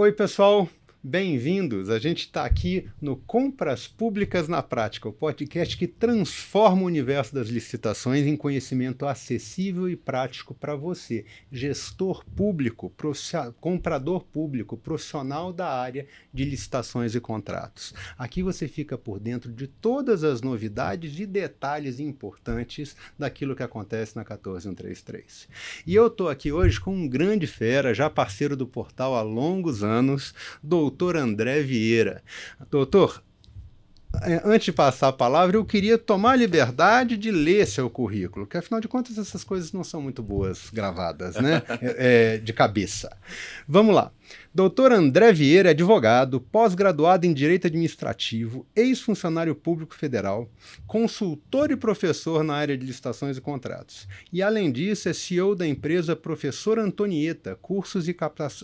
Oi, pessoal. Bem-vindos. A gente está aqui no Compras Públicas na Prática, o podcast que transforma o universo das licitações em conhecimento acessível e prático para você, gestor público, comprador público, profissional da área de licitações e contratos. Aqui você fica por dentro de todas as novidades e detalhes importantes daquilo que acontece na 14133. E eu estou aqui hoje com um grande fera, já parceiro do portal há longos anos, Doutor André Vieira. Doutor, antes de passar a palavra, eu queria tomar a liberdade de ler seu currículo, que afinal de contas essas coisas não são muito boas gravadas, né? De cabeça. Vamos lá. Doutor André Vieira é advogado, pós-graduado em Direito Administrativo, ex-funcionário público federal, consultor e professor na área de licitações e contratos. E, além disso, é CEO da empresa Professor Antonieta, cursos e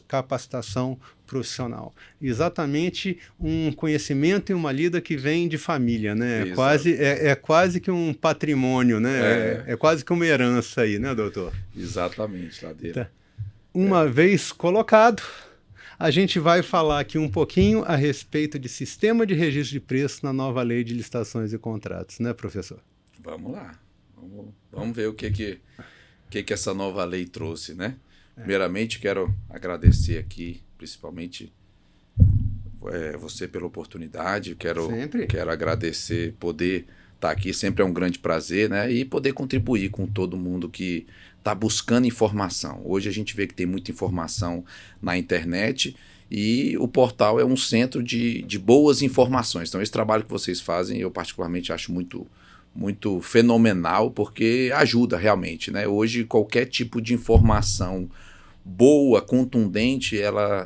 capacitação profissional. Exatamente um conhecimento e uma lida que vem de família, né? Quase que um patrimônio, né? É quase que uma herança aí, né, doutor? Exatamente, Ladeira. Tá. Uma vez colocado, a gente vai falar aqui um pouquinho a respeito de sistema de registro de preço na nova lei de licitações e contratos, né, professor? Vamos lá. Vamos ver o que essa nova lei trouxe, né? Primeiramente, quero agradecer aqui, principalmente você pela oportunidade. Quero agradecer, poder estar aqui, sempre é um grande prazer, né? E poder contribuir com todo mundo que está buscando informação. Hoje a gente vê que tem muita informação na internet e o portal é um centro de boas informações. Então esse trabalho que vocês fazem eu particularmente acho muito fenomenal, porque ajuda realmente, né? Hoje qualquer tipo de informação boa, contundente,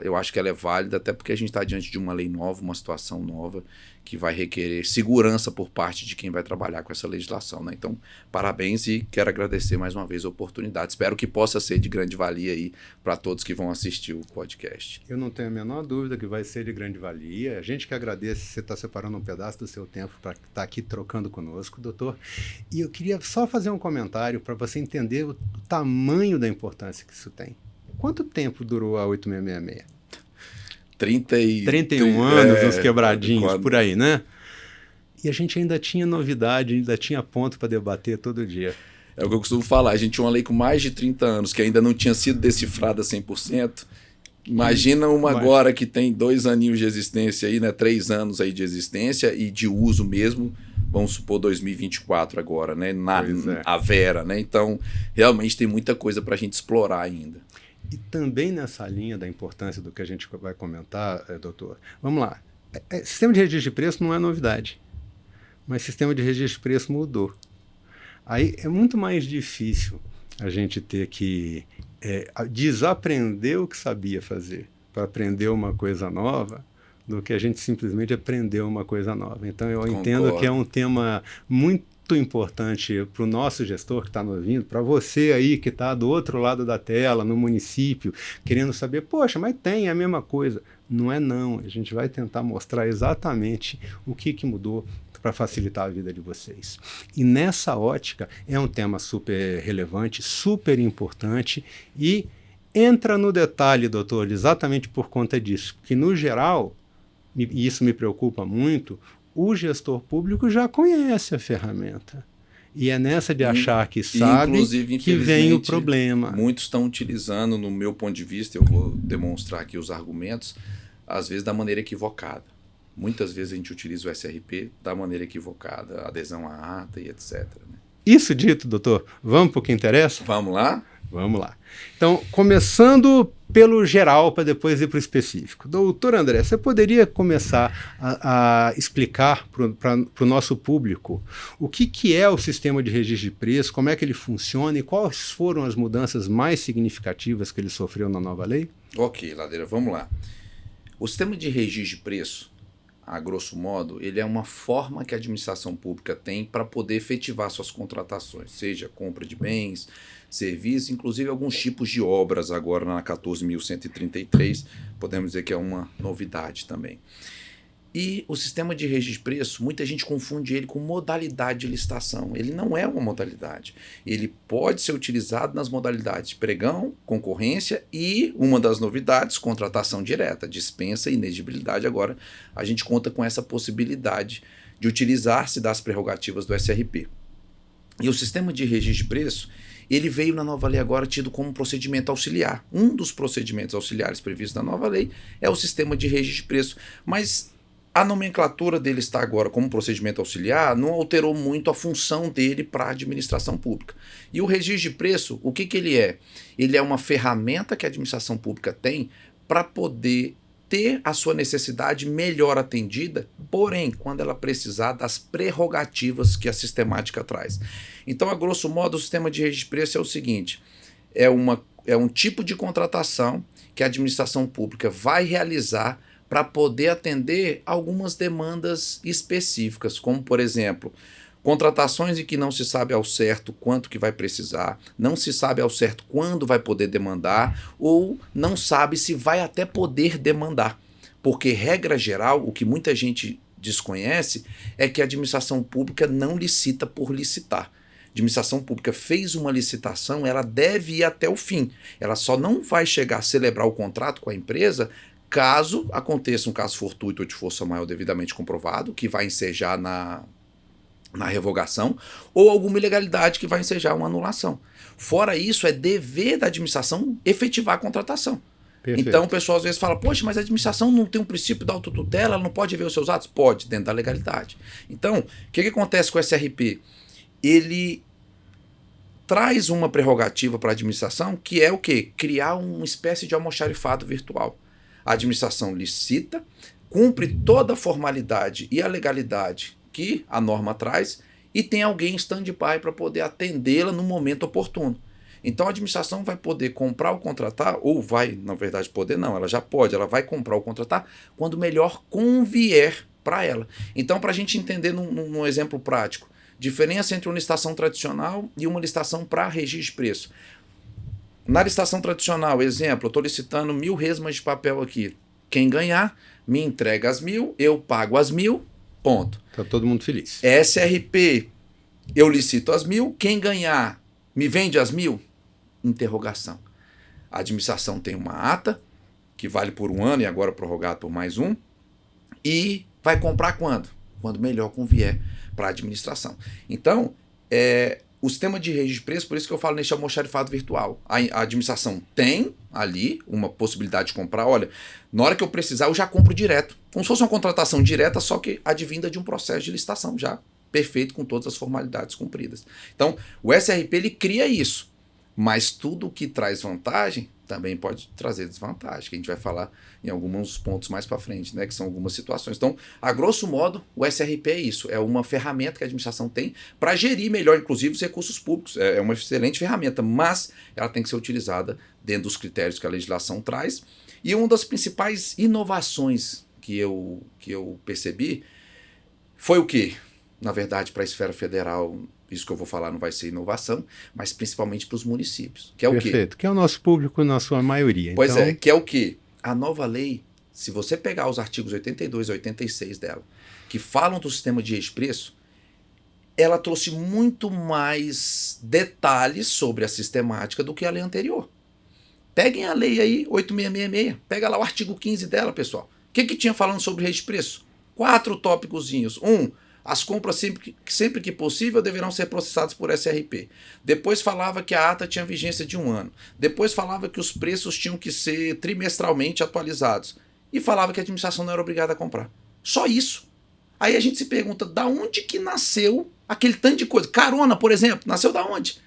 eu acho que ela é válida, até porque a gente está diante de uma lei nova, uma situação nova, que vai requerer segurança por parte de quem vai trabalhar com essa legislação, né? Então, parabéns e quero agradecer mais uma vez a oportunidade. Espero que possa ser de grande valia aí para todos que vão assistir o podcast. Eu não tenho a menor dúvida que vai ser de grande valia. A gente que agradece você estar separando um pedaço do seu tempo para estar aqui trocando conosco, doutor. E eu queria só fazer um comentário para você entender o tamanho da importância que isso tem. Quanto tempo durou a 8666? 31 anos, uns quebradinhos, por aí, né? E a gente ainda tinha novidade, ainda tinha ponto para debater todo dia. É o que eu costumo falar, a gente tinha uma lei com mais de 30 anos, que ainda não tinha sido decifrada 100%. Imagina uma agora que tem 2 aninhos de existência aí, né? 3 anos aí de existência e de uso mesmo, vamos supor 2024 agora, né? A Vera, né? Então, realmente tem muita coisa para a gente explorar ainda. E também nessa linha da importância do que a gente vai comentar, doutor, vamos lá. Sistema de registro de preço não é novidade, mas sistema de registro de preço mudou. Aí é muito mais difícil a gente ter que desaprender o que sabia fazer para aprender uma coisa nova do que a gente simplesmente aprender uma coisa nova. Então eu entendo que é um tema muito importante para o nosso gestor que está nos ouvindo, para você aí que está do outro lado da tela, no município, querendo saber, poxa, mas tem a mesma coisa. Não é não, a gente vai tentar mostrar exatamente o que mudou para facilitar a vida de vocês. E nessa ótica é um tema super relevante, super importante e entra no detalhe, doutor, exatamente por conta disso, que no geral, e isso me preocupa muito, o gestor público já conhece a ferramenta. E é nessa de achar que sabe que vem o problema. Muitos estão utilizando, no meu ponto de vista, eu vou demonstrar aqui os argumentos, às vezes da maneira equivocada. Muitas vezes a gente utiliza o SRP da maneira equivocada, adesão à ata e etc. Né? Isso dito, doutor, vamos para o que interessa? Vamos lá? Vamos lá. Então, começando pelo geral para depois ir para o específico. Doutor André, você poderia começar a explicar para o nosso público o que é o sistema de registro de preço, como é que ele funciona e quais foram as mudanças mais significativas que ele sofreu na nova lei? Ok, Ladeira, vamos lá. O sistema de registro de preço, a grosso modo, ele é uma forma que a administração pública tem para poder efetivar suas contratações, seja compra de bens, serviços, inclusive alguns tipos de obras agora na 14.133, podemos dizer que é uma novidade também. E o sistema de registro de preço, muita gente confunde ele com modalidade de licitação. Ele não é uma modalidade. Ele pode ser utilizado nas modalidades de pregão, concorrência e, uma das novidades, contratação direta, dispensa e inexigibilidade. Agora, a gente conta com essa possibilidade de utilizar-se das prerrogativas do SRP. E o sistema de registro de preço, ele veio na nova lei agora tido como procedimento auxiliar. Um dos procedimentos auxiliares previstos na nova lei é o sistema de registro de preço. Mas a nomenclatura dele está agora como procedimento auxiliar, não alterou muito a função dele para a administração pública. E o registro de preço, o que, que ele é? Ele é uma ferramenta que a administração pública tem para poder ter a sua necessidade melhor atendida, porém, quando ela precisar das prerrogativas que a sistemática traz. Então, a grosso modo, o sistema de registro de preço é o seguinte, é um tipo de contratação que a administração pública vai realizar para poder atender algumas demandas específicas, como, por exemplo, contratações em que não se sabe ao certo quanto que vai precisar, não se sabe ao certo quando vai poder demandar, ou não sabe se vai até poder demandar. Porque, regra geral, o que muita gente desconhece é que a administração pública não licita por licitar. A administração pública fez uma licitação, ela deve ir até o fim. Ela só não vai chegar a celebrar o contrato com a empresa caso aconteça um caso fortuito ou de força maior devidamente comprovado, que vai ensejar na revogação, ou alguma ilegalidade que vai ensejar uma anulação. Fora isso, é dever da administração efetivar a contratação. Perfeito. Então o pessoal às vezes fala, poxa, mas a administração não tem um princípio da autotutela, ela não pode ver os seus atos? Pode, dentro da legalidade. Então, o que acontece com o SRP? Ele traz uma prerrogativa para a administração que é o quê? Criar uma espécie de almoxarifado virtual. A administração licita, cumpre toda a formalidade e a legalidade que a norma traz e tem alguém em stand-by para poder atendê-la no momento oportuno. Então a administração vai poder comprar ou contratar, ou vai, na verdade, poder não, ela já pode, ela vai comprar ou contratar quando melhor convier para ela. Então, para a gente entender num exemplo prático, diferença entre uma licitação tradicional e uma licitação para registro de preço. Na licitação tradicional, exemplo, eu estou licitando 1.000 resmas de papel aqui. Quem ganhar, me entrega as 1.000, eu pago as 1.000, ponto. Está todo mundo feliz. SRP, eu licito as 1.000, quem ganhar, me vende as 1.000? Interrogação. A administração tem uma ata, que vale por 1 ano e agora prorrogado por mais 1, e vai comprar quando? Quando melhor convier para a administração. Então, o sistema de registro de preço, por isso que eu falo nesse almoxarifado virtual. A administração tem ali uma possibilidade de comprar. Olha, na hora que eu precisar, eu já compro direto. Como se fosse uma contratação direta, só que advinda de um processo de licitação já perfeito, com todas as formalidades cumpridas. Então, o SRP ele cria isso. Mas tudo que traz vantagem também pode trazer desvantagem, que a gente vai falar em alguns pontos mais para frente, né, que são algumas situações. Então, a grosso modo, o SRP é isso, é uma ferramenta que a administração tem para gerir melhor, inclusive, os recursos públicos. É uma excelente ferramenta, mas ela tem que ser utilizada dentro dos critérios que a legislação traz. E uma das principais inovações que eu percebi foi o quê? Na verdade, para a esfera federal, isso que eu vou falar não vai ser inovação, mas principalmente para os municípios. Que é o quê? Perfeito, que é o nosso público na sua maioria. Pois então... que é o quê? A nova lei, se você pegar os artigos 82 e 86 dela, que falam do sistema de registro de preço, ela trouxe muito mais detalhes sobre a sistemática do que a lei anterior. Peguem a lei aí, 8666, pega lá o artigo 15 dela, pessoal. O que tinha falando sobre registro de preço? 4 tópicozinhos. As compras sempre que possível deverão ser processadas por SRP. Depois falava que a ata tinha vigência de 1 ano. Depois falava que os preços tinham que ser trimestralmente atualizados. E falava que a administração não era obrigada a comprar. Só isso. Aí a gente se pergunta, da onde que nasceu aquele tanto de coisa? Carona, por exemplo, nasceu da onde?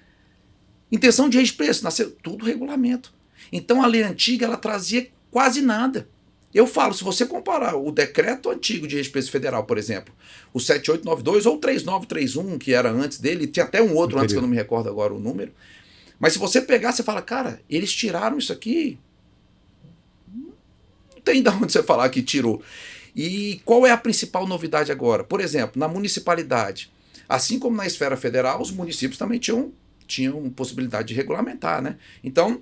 Intenção de registro de preço, nasceu tudo regulamento. Então a lei antiga ela trazia quase nada. Eu falo, se você comparar o decreto antigo de registro de preço federal, por exemplo, o 7892 ou 3931, que era antes dele, tinha até um outro antes que eu não me recordo agora o número, mas se você pegar, você fala, cara, eles tiraram isso aqui, não tem de onde você falar que tirou. E qual é a principal novidade agora? Por exemplo, na municipalidade, assim como na esfera federal, os municípios também tinham possibilidade de regulamentar, né? Então,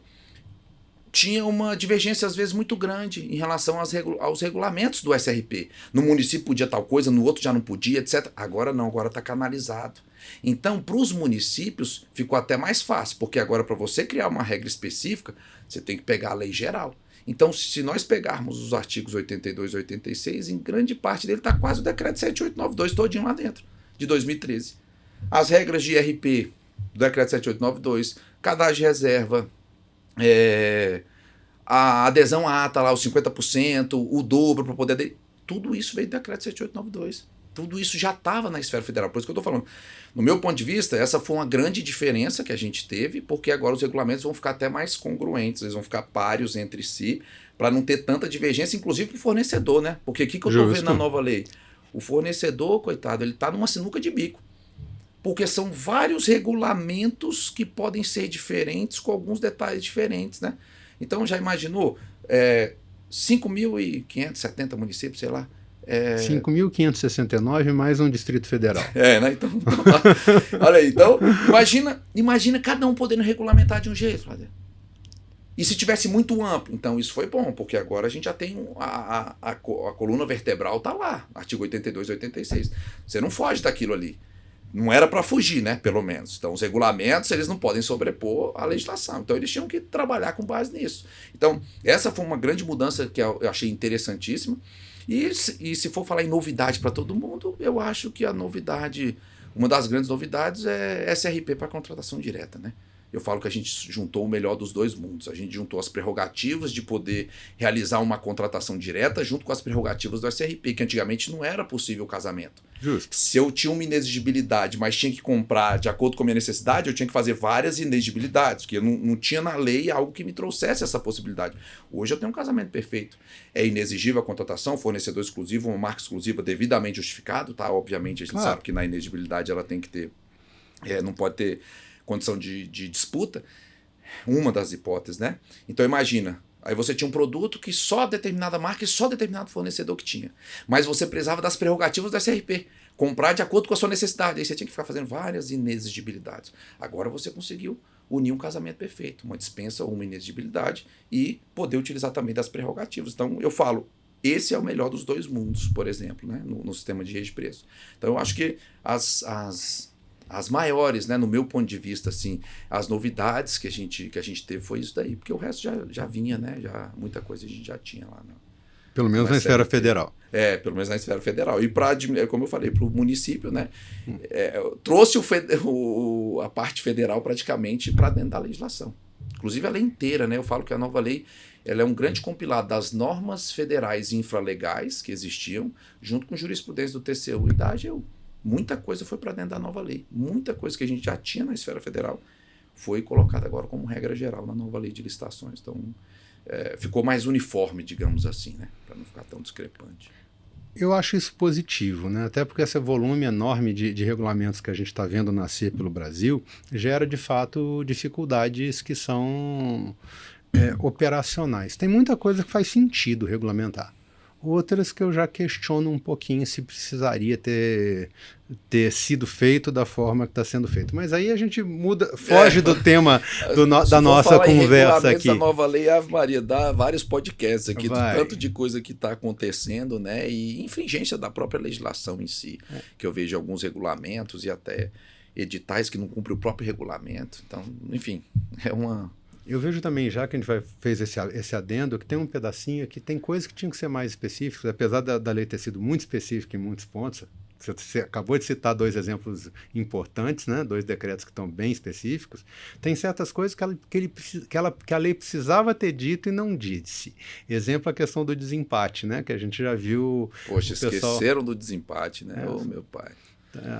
tinha uma divergência, às vezes, muito grande em relação aos regulamentos do SRP. No município podia tal coisa, no outro já não podia, etc. Agora não, agora está canalizado. Então, para os municípios, ficou até mais fácil, porque agora, para você criar uma regra específica, você tem que pegar a lei geral. Então, se nós pegarmos os artigos 82 e 86, em grande parte dele está quase o decreto 7892 todinho lá dentro, de 2013. As regras de IRP do decreto 7892, cadastro de reserva, a adesão à ata lá, os 50%, o dobro para poder... Tudo isso veio do decreto 7892. Tudo isso já estava na esfera federal. Por isso que eu estou falando. No meu ponto de vista, essa foi uma grande diferença que a gente teve, porque agora os regulamentos vão ficar até mais congruentes, eles vão ficar páreos entre si, para não ter tanta divergência, inclusive para o fornecedor, né? Porque o que eu estou vendo na nova lei? O fornecedor, coitado, ele está numa sinuca de bico. Porque são vários regulamentos que podem ser diferentes, com alguns detalhes diferentes, né? Então, já imaginou? 5.570 municípios, sei lá. 5.569 mais um Distrito Federal. Né? Então, olha aí. Então, imagina cada um podendo regulamentar de um jeito, Flávio. E se tivesse muito amplo, então isso foi bom, porque agora a gente já tem a coluna vertebral está lá, artigo 82 e 86. Você não foge daquilo ali. Não era para fugir, né? Pelo menos. Então, os regulamentos, eles não podem sobrepor a legislação. Então, eles tinham que trabalhar com base nisso. Então, essa foi uma grande mudança que eu achei interessantíssima. E se for falar em novidade para todo mundo, eu acho que a novidade, uma das grandes novidades é SRP para contratação direta, né? Eu falo que a gente juntou o melhor dos dois mundos. A gente juntou as prerrogativas de poder realizar uma contratação direta junto com as prerrogativas do SRP, que antigamente não era possível o casamento. Justo. Se eu tinha uma inexigibilidade, mas tinha que comprar de acordo com a minha necessidade, eu tinha que fazer várias inexigibilidades, porque eu não tinha na lei algo que me trouxesse essa possibilidade. Hoje eu tenho um casamento perfeito. É inexigível a contratação, fornecedor exclusivo, uma marca exclusiva devidamente justificado, tá? Obviamente a gente sabe que na inexigibilidade ela tem que ter, não pode ter condição de disputa, uma das hipóteses, né? Então imagina, aí você tinha um produto que só determinada marca e só determinado fornecedor que tinha, mas você precisava das prerrogativas do SRP, comprar de acordo com a sua necessidade, aí você tinha que ficar fazendo várias inexigibilidades. Agora você conseguiu unir um casamento perfeito, uma dispensa ou uma inexigibilidade e poder utilizar também das prerrogativas. Então eu falo, esse é o melhor dos dois mundos, por exemplo, né? no sistema de rede de preço. Então eu acho que as maiores, né, no meu ponto de vista, assim, as novidades que a gente teve foi isso daí, porque o resto já vinha, né, muita coisa a gente já tinha lá. Né? Pelo menos na esfera federal. Pelo menos na esfera federal. E como eu falei, para o município, né, trouxe a parte federal praticamente para dentro da legislação. Inclusive a lei inteira, né, eu falo que a nova lei ela é um grande compilado das normas federais infralegais que existiam, junto com jurisprudência do TCU e da AGU. Muita coisa foi para dentro da nova lei. Muita coisa que a gente já tinha na esfera federal foi colocada agora como regra geral na nova lei de licitações. Então, ficou mais uniforme, digamos assim, né? Para não ficar tão discrepante. Eu acho isso positivo, né? Até porque esse volume enorme de regulamentos que a gente está vendo nascer pelo Brasil gera, de fato, dificuldades que são operacionais. Tem muita coisa que faz sentido regulamentar. Outras que eu já questiono um pouquinho se precisaria ter sido feito da forma que está sendo feito. Mas aí a gente foge do tema da nossa conversa aqui. A nova lei, Ave Maria, dá vários podcasts aqui, do tanto de coisa que está acontecendo, né? E infringência da própria legislação em si, que eu vejo alguns regulamentos e até editais que não cumprem o próprio regulamento. Então, enfim, é uma... Eu vejo também, já que a gente fez esse adendo, que tem um pedacinho que tem coisas que tinham que ser mais específicas, apesar da lei ter sido muito específica em muitos pontos. Você acabou de citar 2 exemplos importantes, né? 2 decretos que estão bem específicos. Tem certas coisas que a lei precisava ter dito e não disse. Exemplo, a questão do desempate, né? Que a gente já viu... Poxa, esqueceram do desempate, né? Meu pai.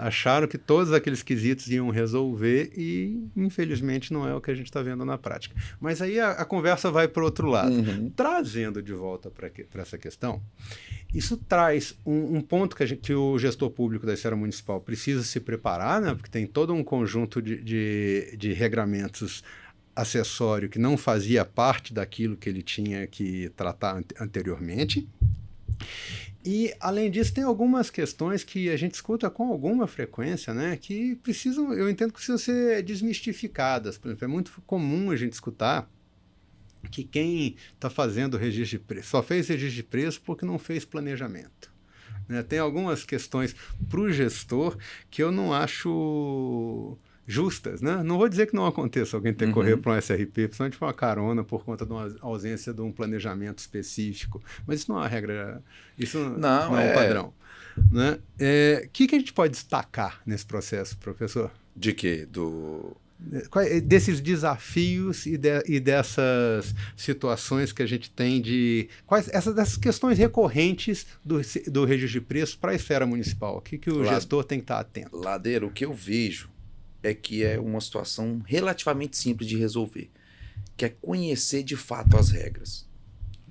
Acharam que todos aqueles quesitos iam resolver e, infelizmente, não é o que a gente está vendo na prática. Mas aí a conversa vai para o outro lado. Trazendo de volta para essa questão, isso traz um ponto que o gestor público da esfera municipal precisa se preparar, né? Porque tem todo um conjunto de regramentos acessório que não fazia parte daquilo que ele tinha que tratar anteriormente. E, além disso, tem algumas questões que a gente escuta com alguma frequência, né, que eu entendo que precisam ser desmistificadas. Por exemplo, é muito comum a gente escutar que quem está fazendo registro de preço só fez registro de preço porque não fez planejamento. Né? Tem algumas questões para o gestor que eu não acho justas. Né? Não vou dizer que não aconteça alguém ter que correr para um SRP, principalmente para uma carona, por conta de uma ausência de um planejamento específico. Mas isso não é uma regra, isso não é um padrão. Né? Que a gente pode destacar nesse processo, professor? De quê? Desses desafios e dessas situações que a gente tem dessas questões recorrentes do registro de preços para a esfera municipal. O que o gestor tem que estar atento? Ladeiro, o que eu vejo é que é uma situação relativamente simples de resolver, que é conhecer de fato as regras.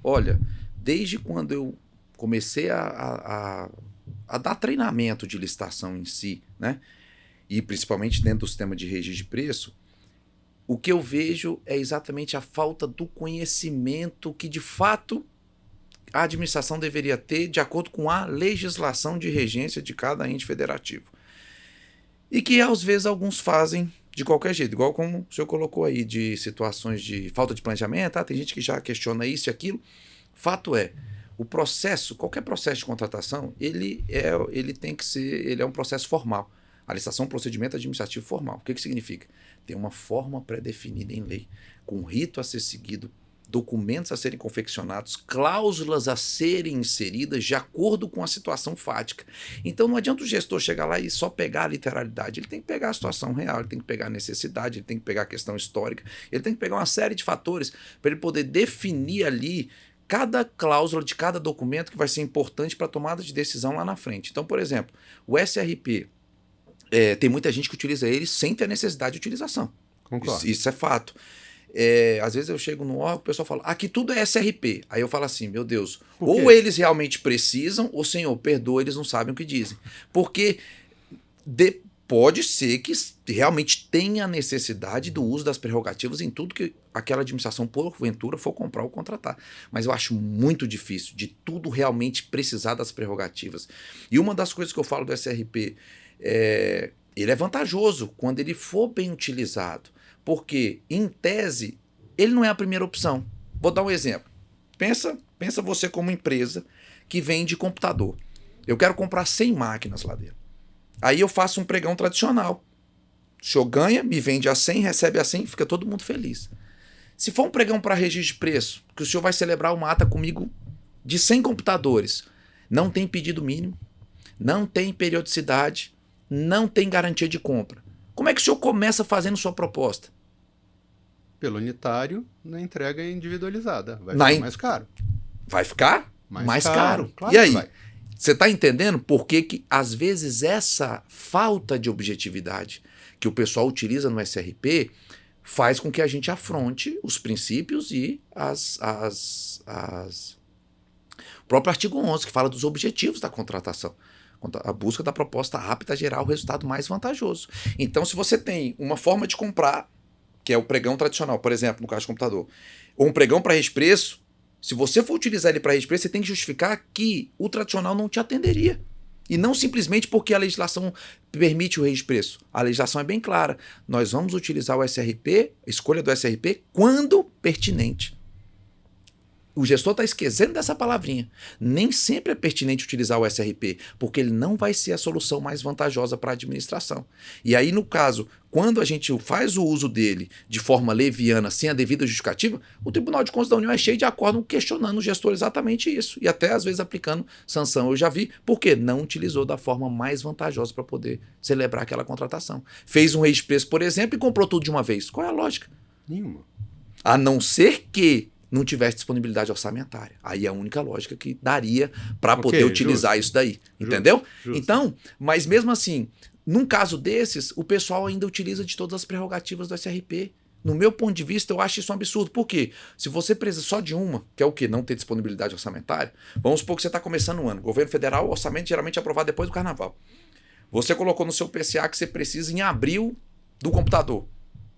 Olha, desde quando eu comecei a dar treinamento de licitação em si, né? E principalmente dentro do sistema de registro de preço, o que eu vejo é exatamente a falta do conhecimento que, de fato, a administração deveria ter de acordo com a legislação de regência de cada ente federativo. E que, às vezes, alguns fazem de qualquer jeito, igual como o senhor colocou aí, de situações de falta de planejamento, tem gente que já questiona isso e aquilo. Fato é, o processo, qualquer processo de contratação, ele é um processo formal. A licitação é um procedimento administrativo formal. O que significa? Tem uma forma pré-definida em lei, com rito a ser seguido, documentos a serem confeccionados, cláusulas a serem inseridas de acordo com a situação fática. Então não adianta o gestor chegar lá e só pegar a literalidade. Ele tem que pegar a situação real, ele tem que pegar a necessidade, ele tem que pegar a questão histórica, ele tem que pegar uma série de fatores para ele poder definir ali cada cláusula de cada documento que vai ser importante para a tomada de decisão lá na frente. Então, por exemplo, o SRP, tem muita gente que utiliza ele sem ter necessidade de utilização. Concordo. Isso é fato. Às vezes eu chego no órgão, o pessoal fala, aqui tudo é SRP. Aí eu falo assim, meu Deus, ou eles realmente precisam, ou senhor, perdoa, eles não sabem o que dizem. Porque pode ser que realmente tenha necessidade do uso das prerrogativas em tudo que aquela administração, porventura, for comprar ou contratar. Mas eu acho muito difícil de tudo realmente precisar das prerrogativas. E uma das coisas que eu falo do SRP, ele é vantajoso quando ele for bem utilizado. Porque, em tese, ele não é a primeira opção. Vou dar um exemplo. Pensa você como empresa que vende computador. Eu quero comprar 100 máquinas lá dentro. Aí eu faço um pregão tradicional. O senhor ganha, me vende a 100, recebe a 100, fica todo mundo feliz. Se for um pregão para registro de preço, que o senhor vai celebrar uma ata comigo de 100 computadores, não tem pedido mínimo, não tem periodicidade, não tem garantia de compra. Como é que o senhor começa fazendo sua proposta? Pelo unitário, na entrega individualizada. Vai ficar mais caro. Vai ficar mais caro. Claro. E aí? Você está entendendo por que, às vezes, essa falta de objetividade que o pessoal utiliza no SRP faz com que a gente afronte os princípios e o próprio artigo 11, que fala dos objetivos da contratação. A busca da proposta apta a gerar o resultado mais vantajoso. Então, se você tem uma forma de comprar, que é o pregão tradicional, por exemplo, no caso de computador, ou um pregão para registro, se você for utilizar ele para registro, você tem que justificar que o tradicional não te atenderia. E não simplesmente porque a legislação permite o registro. A legislação é bem clara. Nós vamos utilizar o SRP, a escolha do SRP, quando pertinente. O gestor está esquecendo dessa palavrinha. Nem sempre é pertinente utilizar o SRP, porque ele não vai ser a solução mais vantajosa para a administração. E aí, no caso, quando a gente faz o uso dele de forma leviana, sem a devida justificativa, o Tribunal de Contas da União é cheio de acórdão questionando o gestor exatamente isso. E até, às vezes, aplicando sanção. Eu já vi, porque não utilizou da forma mais vantajosa para poder celebrar aquela contratação. Fez um registro de preço, por exemplo, e comprou tudo de uma vez. Qual é a lógica? Nenhuma. A não ser que não tivesse disponibilidade orçamentária. Aí é a única lógica que daria para poder utilizar isso daí. Entendeu? Justo. Então, mas mesmo assim, num caso desses, o pessoal ainda utiliza de todas as prerrogativas do SRP. No meu ponto de vista, eu acho isso um absurdo. Por quê? Se você precisa só de uma, que é o quê? Não ter disponibilidade orçamentária, vamos supor que você está começando um ano. Governo federal, o orçamento geralmente é aprovado depois do carnaval. Você colocou no seu PCA que você precisa em abril do computador.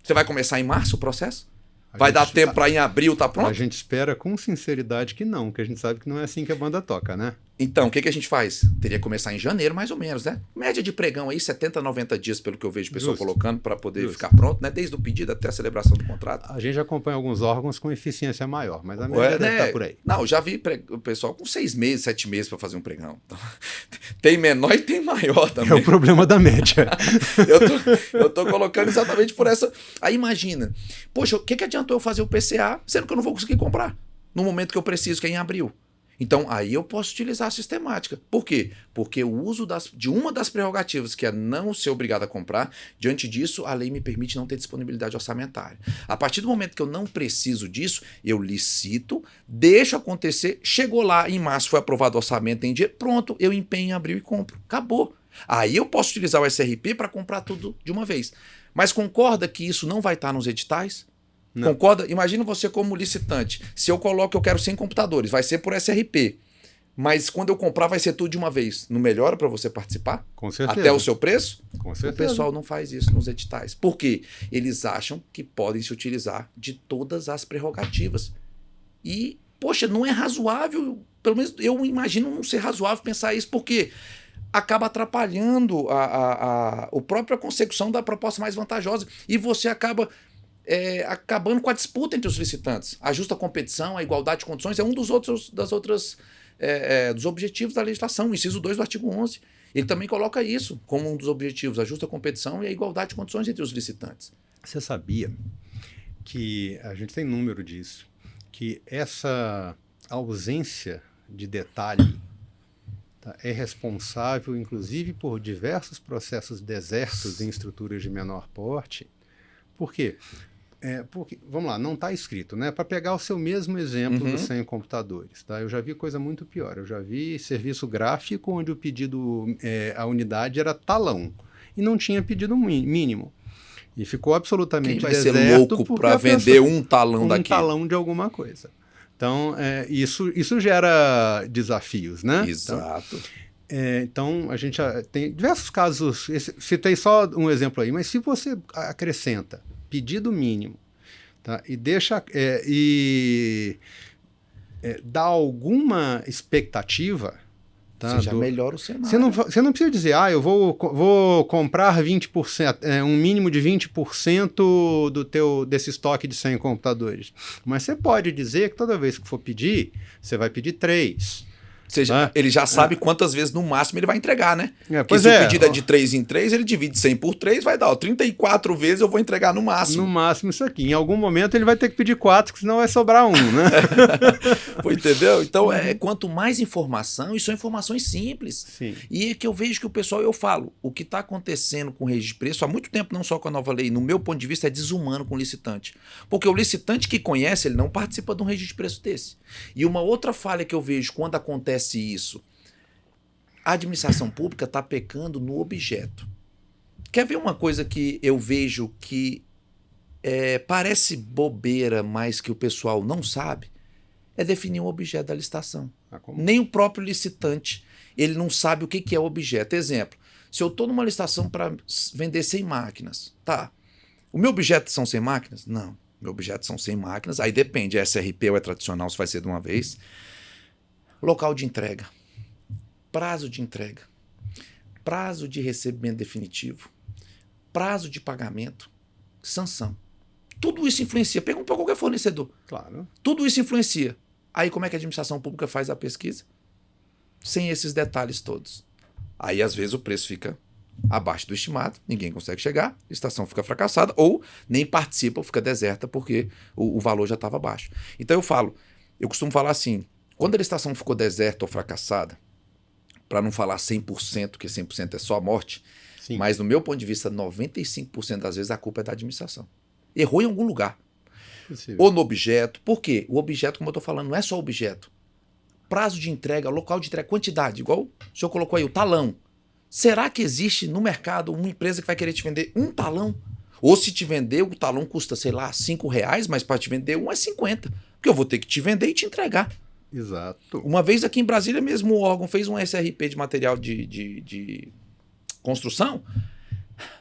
Você vai começar em março o processo? Vai dar tempo para em abril tá pronto? A gente espera com sinceridade que não, que a gente sabe que não é assim que a banda toca, né? Então, o que a gente faz? Teria que começar em janeiro, mais ou menos, né? Média de pregão aí, 70, 90 dias, pelo que eu vejo o pessoal colocando, para poder ficar pronto, né? Desde o pedido até a celebração do contrato. A gente acompanha alguns órgãos com eficiência maior, mas a média deve estar por aí. Não, já vi o pessoal com 6 meses, 7 meses para fazer um pregão. Então, tem menor e tem maior também. É o problema da média. eu tô colocando exatamente por essa... Aí imagina, poxa, o que adiantou eu fazer o PCA, sendo que eu não vou conseguir comprar no momento que eu preciso, que é em abril? Então, aí eu posso utilizar a sistemática. Por quê? Porque o uso de uma das prerrogativas, que é não ser obrigado a comprar, diante disso, a lei me permite não ter disponibilidade orçamentária. A partir do momento que eu não preciso disso, eu licito, deixo acontecer, chegou lá, em março foi aprovado o orçamento, tem dinheiro, pronto, eu empenho em abril e compro. Acabou. Aí eu posso utilizar o SRP para comprar tudo de uma vez. Mas concorda que isso não vai estar nos editais? Não. Concorda? Imagina você como licitante. Se eu coloco que eu quero 100 computadores, vai ser por SRP. Mas quando eu comprar, vai ser tudo de uma vez. Não melhora para você participar? Com certeza. Até o seu preço? Com certeza. O pessoal não faz isso nos editais. Por quê? Eles acham que podem se utilizar de todas as prerrogativas. E, poxa, não é razoável. Pelo menos eu imagino não ser razoável pensar isso, porque acaba atrapalhando a própria consecução da proposta mais vantajosa. E você acaba... acabando com a disputa entre os licitantes. A justa competição, a igualdade de condições é um dos objetivos da legislação, o inciso 2 do artigo 11. Ele também coloca isso como um dos objetivos, a justa competição e a igualdade de condições entre os licitantes. Você sabia que a gente tem número disso, que essa ausência de detalhe é responsável, inclusive, por diversos processos desertos em estruturas de menor porte? Por quê? Porque, vamos lá, não está escrito, né? Para pegar o seu mesmo exemplo dos 100 computadores, tá? Eu já vi coisa muito pior. Eu já vi serviço gráfico onde o pedido, a unidade era talão e não tinha pedido mínimo. E ficou absolutamente deserto. Quem vai ser louco para vender um talão daqui? Um talão de alguma coisa. Então, isso gera desafios, né? Exato. Então, a gente tem diversos casos, citei só um exemplo aí, mas se você acrescenta pedido mínimo, tá, e deixa dá alguma expectativa, tá, você já melhora o cenário. Você não precisa dizer, eu vou comprar 20%, um mínimo de 20% desse estoque de 100 computadores. Mas você pode dizer que toda vez que for pedir, você vai pedir 3. Ou seja, ele já sabe quantas vezes no máximo ele vai entregar, né? Porque se o pedido é de 3 em 3, ele divide 100 por 3, vai dar 34 vezes eu vou entregar no máximo. No máximo isso aqui. Em algum momento ele vai ter que pedir 4, senão vai sobrar 1, né? Entendeu? Então, quanto mais informação, e são informações simples. Sim. E é que eu vejo que o pessoal, eu falo, o que está acontecendo com o registro de preço, há muito tempo, não só com a nova lei, no meu ponto de vista, é desumano com o licitante. Porque o licitante que conhece, ele não participa de um registro de preço desse. E uma outra falha que eu vejo quando acontece isso, a administração pública está pecando no objeto. Quer ver uma coisa que eu vejo que parece bobeira, mas que o pessoal não sabe? É definir o objeto da licitação. Nem o próprio licitante, ele não sabe o que é o objeto. Exemplo, se eu estou numa licitação para vender 100 máquinas, tá? O meu objeto são 100 máquinas? Não. Meu objeto são 100 máquinas, aí depende, é SRP ou é tradicional, se vai ser de uma vez. Local de entrega, prazo de entrega, prazo de recebimento definitivo, prazo de pagamento, sanção. Tudo isso influencia. Pergunta para qualquer fornecedor. Claro. Tudo isso influencia. Aí como é que a administração pública faz a pesquisa? Sem esses detalhes todos. Aí às vezes o preço fica abaixo do estimado, ninguém consegue chegar, a licitação fica fracassada ou nem participa ou fica deserta porque o valor já estava baixo. Então eu costumo falar assim, quando a licitação ficou deserta ou fracassada, para não falar 100%, que 100% é só a morte, Sim. Mas no meu ponto de vista, 95% das vezes a culpa é da administração. Errou em algum lugar. Possível. Ou no objeto. Por quê? O objeto, como eu estou falando, não é só objeto. Prazo de entrega, local de entrega, quantidade, igual o senhor colocou aí, o talão. Será que existe no mercado uma empresa que vai querer te vender um talão? Ou se te vender, o talão custa, sei lá, R$5, mas para te vender um é 50. Porque eu vou ter que te vender e te entregar. Exato. Uma vez aqui em Brasília mesmo, o órgão fez um SRP de material de construção.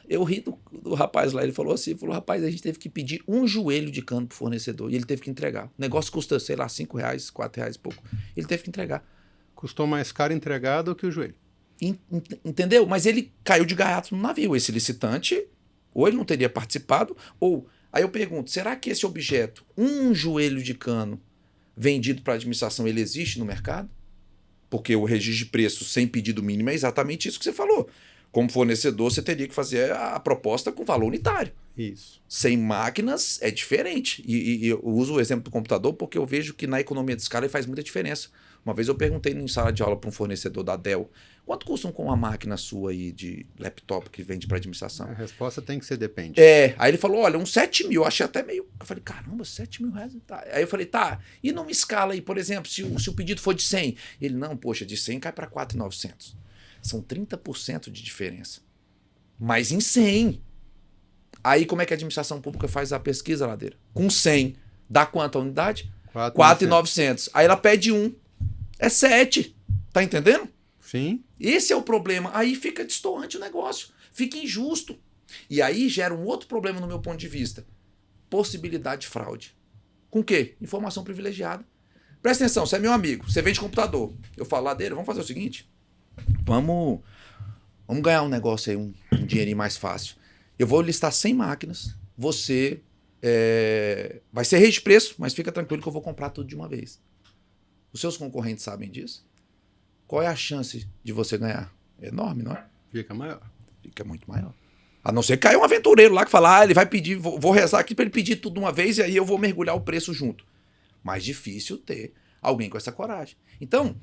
Eu ri do rapaz lá, ele falou assim, rapaz, a gente teve que pedir um joelho de cano pro fornecedor e ele teve que entregar. O negócio custa, sei lá, R$5, R$4 e pouco. Ele teve que entregar. Custou mais caro entregar do que o joelho. Entendeu? Mas ele caiu de gaiato no navio. Esse licitante, ou ele não teria participado, ou... Aí eu pergunto, será que esse objeto, um joelho de cano, vendido para a administração, ele existe no mercado? Porque o registro de preço sem pedido mínimo é exatamente isso que você falou. Como fornecedor, você teria que fazer a proposta com valor unitário. Isso. Sem máquinas é diferente. E eu uso o exemplo do computador porque eu vejo que na economia de escala ele faz muita diferença. Uma vez eu perguntei em sala de aula para um fornecedor da Dell, quanto custa com uma máquina sua aí de laptop que vende para administração? A resposta tem que ser depende. Aí ele falou, olha, uns 7 mil, eu achei até meio... Eu falei, caramba, 7 mil reais? Tá. Aí eu falei, tá, e numa escala aí, por exemplo, se o pedido for de 100? Ele, não, poxa, de 100 cai para 4.900. São 30% de diferença. Mas em 100. Aí como é que a administração pública faz a pesquisa, Ladeira? Com 100, dá quanto a unidade? 4.900. Aí ela pede 1. É 7. Tá entendendo? Sim. Esse é o problema. Aí fica destoante o negócio. Fica injusto. E aí gera um outro problema no meu ponto de vista. Possibilidade de fraude. Com o quê? Informação privilegiada. Presta atenção, você é meu amigo. Você vende computador. Eu falo, Ladeira, vamos fazer o seguinte. Vamos ganhar um negócio aí, um dinheirinho mais fácil. Eu vou listar 100 máquinas. Você vai ser rei de preço, mas fica tranquilo que eu vou comprar tudo de uma vez. Os seus concorrentes sabem disso? Qual é a chance de você ganhar? É enorme, não é? Fica maior. Fica muito maior. A não ser que caia um aventureiro lá que fala, ele vai pedir, vou rezar aqui para ele pedir tudo de uma vez e aí eu vou mergulhar o preço junto. Mais difícil ter alguém com essa coragem. Então,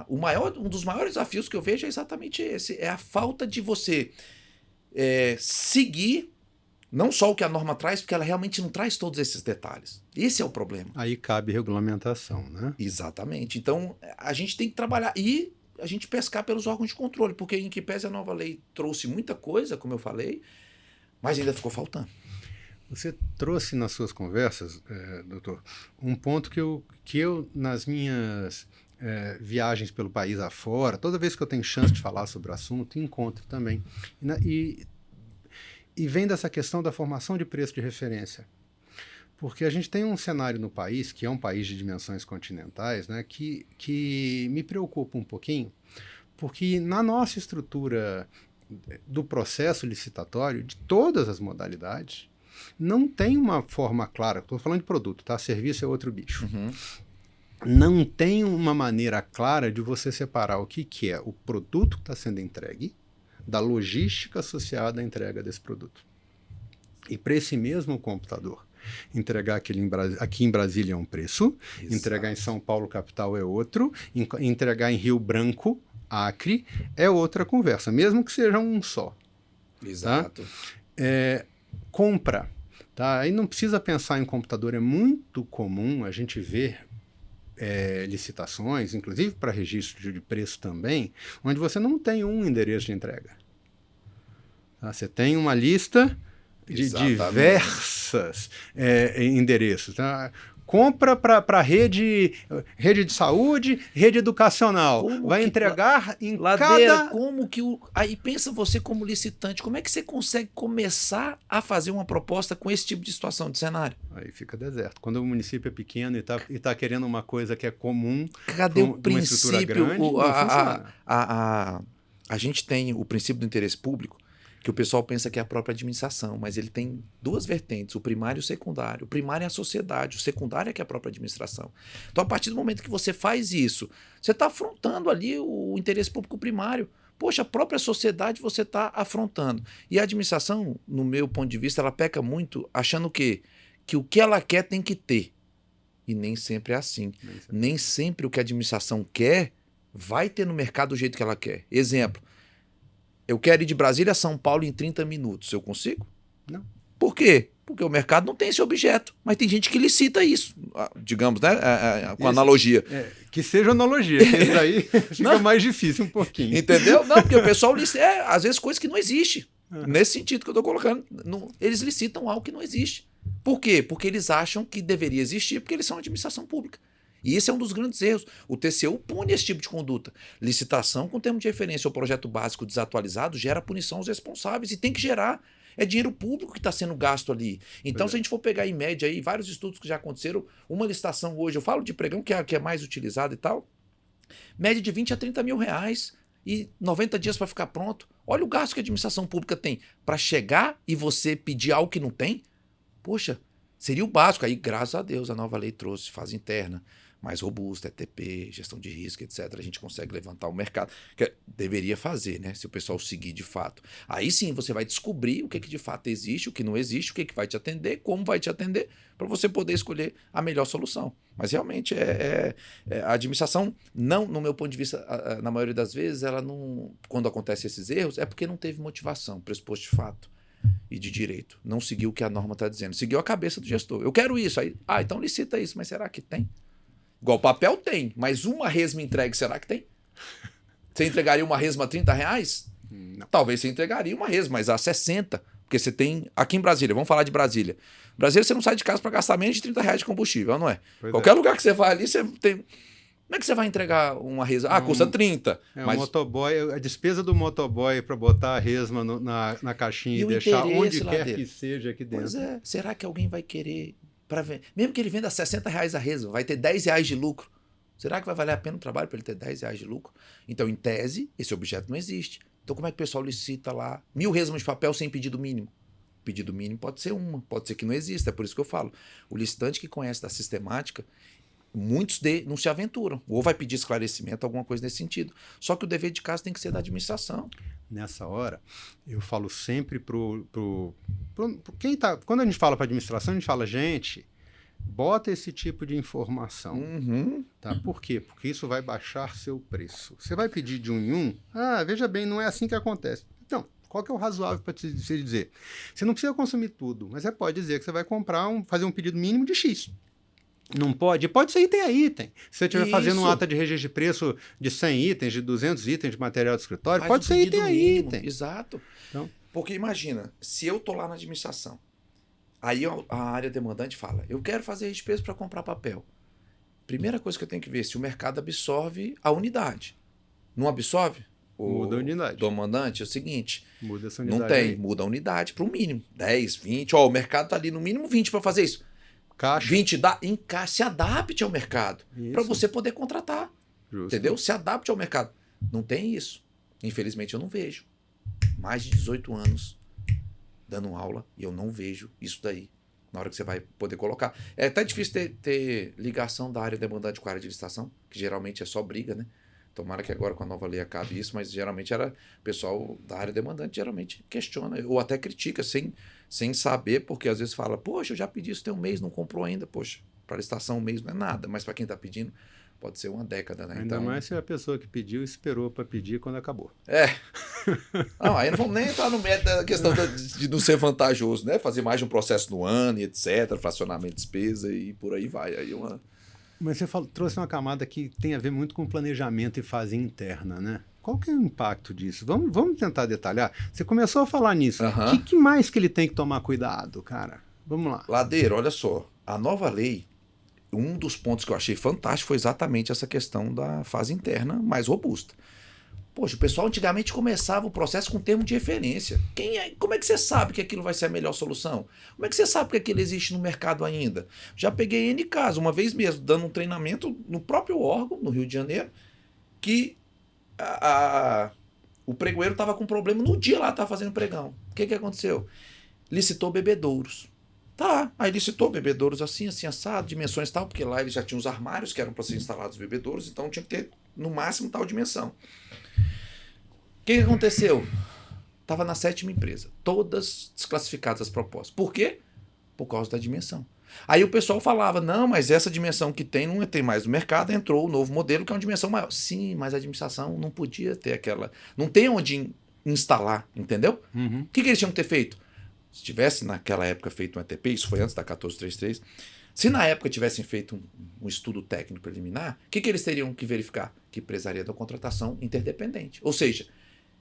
um dos maiores desafios que eu vejo é exatamente esse. É a falta de você seguir não só o que a norma traz, porque ela realmente não traz todos esses detalhes. Esse é o problema. Aí cabe regulamentação, né? Exatamente. Então, a gente tem que trabalhar e a gente pescar pelos órgãos de controle, porque em que pese a nova lei trouxe muita coisa, como eu falei, mas ainda ficou faltando. Você trouxe nas suas conversas, doutor, um ponto que eu nas minhas viagens pelo país afora, toda vez que eu tenho chance de falar sobre o assunto, encontro também. E vem dessa questão da formação de preço de referência. Porque a gente tem um cenário no país, que é um país de dimensões continentais, né, que me preocupa um pouquinho, porque na nossa estrutura do processo licitatório, de todas as modalidades, não tem uma forma clara. Estou falando de produto, tá? Serviço é outro bicho. Uhum. Não tem uma maneira clara de você separar o que é o produto que está sendo entregue da logística associada à entrega desse produto. E para esse mesmo computador, entregar aqui em Brasília é um preço, exato. Entregar em São Paulo, capital, é outro, entregar em Rio Branco, Acre, é outra conversa, mesmo que seja um só. Exato. Tá? Compra. Tá? Aí não precisa pensar em computador, é muito comum a gente ver licitações, inclusive para registro de preço também, onde você não tem um endereço de entrega. Tá? Você tem uma lista de diversas endereços. Tá? Compra para rede de saúde, rede educacional. Vai entregar em Ladeira, cada... como que aí pensa você como licitante, como é que você consegue começar a fazer uma proposta com esse tipo de situação, de cenário? Aí fica deserto. Quando o município é pequeno e tá querendo uma coisa que é comum, cadê o princípio? Uma estrutura grande, não funciona. A gente tem o princípio do interesse público, que o pessoal pensa que é a própria administração, mas ele tem duas vertentes, o primário e o secundário. O primário é a sociedade, o secundário é que é a própria administração. Então, a partir do momento que você faz isso, você está afrontando ali o interesse público primário. Poxa, a própria sociedade você está afrontando. E a administração, no meu ponto de vista, ela peca muito achando que o que ela quer tem que ter. E nem sempre é assim. Nem sempre o que a administração quer vai ter no mercado do jeito que ela quer. Exemplo. Eu quero ir de Brasília a São Paulo em 30 minutos. Eu consigo? Não. Por quê? Porque o mercado não tem esse objeto. Mas tem gente que licita isso. Digamos, né? Com analogia. Que seja analogia. Isso aí fica mais difícil um pouquinho. Entendeu? Não, porque o pessoal licita, às vezes, coisa que não existe. Nesse sentido que eu estou colocando. Eles licitam algo que não existe. Por quê? Porque eles acham que deveria existir, porque eles são administração pública. E esse é um dos grandes erros. O TCU pune esse tipo de conduta. Licitação com termo de referência ao projeto básico desatualizado gera punição aos responsáveis e tem que gerar. É dinheiro público que está sendo gasto ali. Então, se a gente for pegar em média aí, vários estudos que já aconteceram, uma licitação hoje, eu falo de pregão que é mais utilizado e tal, Média de 20 a 30 mil reais e 90 dias para ficar pronto. Olha o gasto que a administração pública tem para chegar e você pedir algo que não tem. Poxa, seria o básico. Aí, graças a Deus, a nova lei trouxe fase interna mais robusta, ETP, gestão de risco, etc. A gente consegue levantar o mercado. Que deveria fazer, né? Se o pessoal seguir de fato. Aí sim você vai descobrir o que de fato existe, o que não existe, o que vai te atender, como vai te atender, para você poder escolher a melhor solução. Mas realmente a administração, não, no meu ponto de vista, na maioria das vezes, ela não. Quando acontecem esses erros, é porque não teve motivação, pressuposto de fato e de direito. Não seguiu o que a norma está dizendo. Seguiu a cabeça do gestor. Eu quero isso. Aí, então licita isso. Mas será que tem? Igual papel tem, mas uma resma entregue, será que tem? Você entregaria uma resma a 30 reais? Não. Talvez você entregaria uma resma, mas a 60. Porque você tem. Aqui em Brasília, vamos falar de Brasília. Brasília, você não sai de casa para gastar menos de 30 reais de combustível, não é? Qualquer lugar que você vai ali, você tem. Como é que você vai entregar uma resma? Custa 30. Mas... o motoboy, a despesa do motoboy para botar a resma na caixinha e deixar onde quer que seja aqui dentro. Pois é. Será que alguém vai querer. Mesmo que ele venda 60 reais a resma, vai ter 10 reais de lucro. Será que vai valer a pena o trabalho para ele ter 10 reais de lucro? Então, em tese, esse objeto não existe. Então, como é que o pessoal licita lá 1000 resmas de papel sem pedido mínimo? Pedido mínimo pode ser uma, pode ser que não exista. É por isso que eu falo. O licitante que conhece da sistemática, muitos não se aventuram. Ou vai pedir esclarecimento, alguma coisa nesse sentido. Só que o dever de casa tem que ser da administração. Nessa hora, eu falo sempre quem tá. Quando a gente fala para a administração, a gente fala, gente, bota esse tipo de informação. Tá? Por quê? Porque isso vai baixar seu preço. Você vai pedir de um em um? Veja bem, não é assim que acontece. Então, qual que é o razoável para te dizer? Você não precisa consumir tudo, mas você pode dizer que você vai fazer um pedido mínimo de X. Não pode? Pode ser item a item. Se você estiver fazendo um ata de registro de preço de 100 itens, de 200 itens de material de escritório, pode ser item a item. Exato. Então, porque imagina, se eu estou lá na administração, aí a área demandante fala, eu quero fazer registro de preço para comprar papel. Primeira coisa que eu tenho que ver é se o mercado absorve a unidade. Não absorve? Muda a unidade. O demandante é o seguinte, muda essa unidade. Não tem, aí. Muda a unidade para o mínimo. 10, 20, o mercado está ali no mínimo 20 para fazer isso. Caixa. 20 se adapte ao mercado para você poder contratar. Justo. Entendeu? Se adapte ao mercado. Não tem isso. Infelizmente eu não vejo. Mais de 18 anos dando aula e eu não vejo isso daí. Na hora que você vai poder colocar. É até difícil ter ligação da área demandante com a área de licitação, que geralmente é só briga, né? Tomara que agora com a nova lei acabe isso, mas geralmente o pessoal da área demandante geralmente questiona ou até critica sem saber, porque às vezes fala, poxa, eu já pedi isso tem um mês, não comprou ainda. Poxa, para licitação um mês não é nada, mas para quem está pedindo pode ser uma década, né? Ainda mais se a pessoa que pediu esperou para pedir quando acabou. Não, aí não vamos nem entrar no mérito da questão de não ser vantajoso, né? Fazer mais de um processo no ano e etc, fracionamento de despesa e por aí vai. Aí Mas você trouxe uma camada que tem a ver muito com planejamento e fase interna, né? Qual que é o impacto disso? Vamos tentar detalhar. Você começou a falar nisso. O que mais que ele tem que tomar cuidado, cara? Vamos lá. Ladeiro, olha só. A nova lei, um dos pontos que eu achei fantástico foi exatamente essa questão da fase interna mais robusta. Poxa, o pessoal antigamente começava o processo com termo de referência. Como é que você sabe que aquilo vai ser a melhor solução? Como é que você sabe que aquilo existe no mercado ainda? Já peguei N casos, uma vez mesmo, dando um treinamento no próprio órgão, no Rio de Janeiro, que o pregoeiro estava com problema no dia lá, estava fazendo pregão. O que aconteceu? Licitou bebedouros. Aí licitou bebedouros assim, assado, dimensões tal, porque lá eles já tinham os armários que eram para ser instalados bebedouros, então tinha que ter no máximo tal dimensão. O que aconteceu? Estava na 7ª empresa. Todas desclassificadas as propostas. Por quê? Por causa da dimensão. Aí o pessoal falava, não, mas essa dimensão que tem não tem mais no mercado, entrou o novo modelo que é uma dimensão maior. Sim, mas a administração não podia ter aquela... Não tem onde instalar, entendeu? O que eles tinham que ter feito? Se tivesse naquela época feito um ETP, isso foi antes da 1433, se na época tivessem feito um estudo técnico preliminar, o que eles teriam que verificar? Que precisaria da contratação interdependente. Ou seja,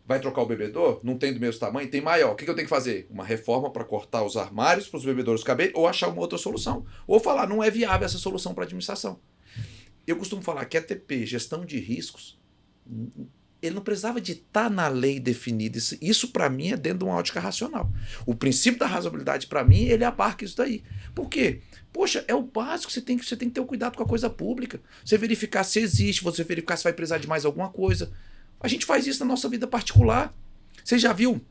vai trocar o bebedor? Não tem do mesmo tamanho? Tem maior. O que eu tenho que fazer? Uma reforma para cortar os armários para os bebedouros caberem ou achar uma outra solução. Ou falar, não é viável essa solução para a administração. Eu costumo falar que ETP, gestão de riscos, ele não precisava de estar na lei definida. Isso para mim é dentro de uma ótica racional. O princípio da razoabilidade para mim, ele abarca isso daí. Por quê? Poxa, é o básico, você tem que ter um cuidado com a coisa pública. Você verificar se existe, você verificar se vai precisar de mais alguma coisa. A gente faz isso na nossa vida particular. Você já viu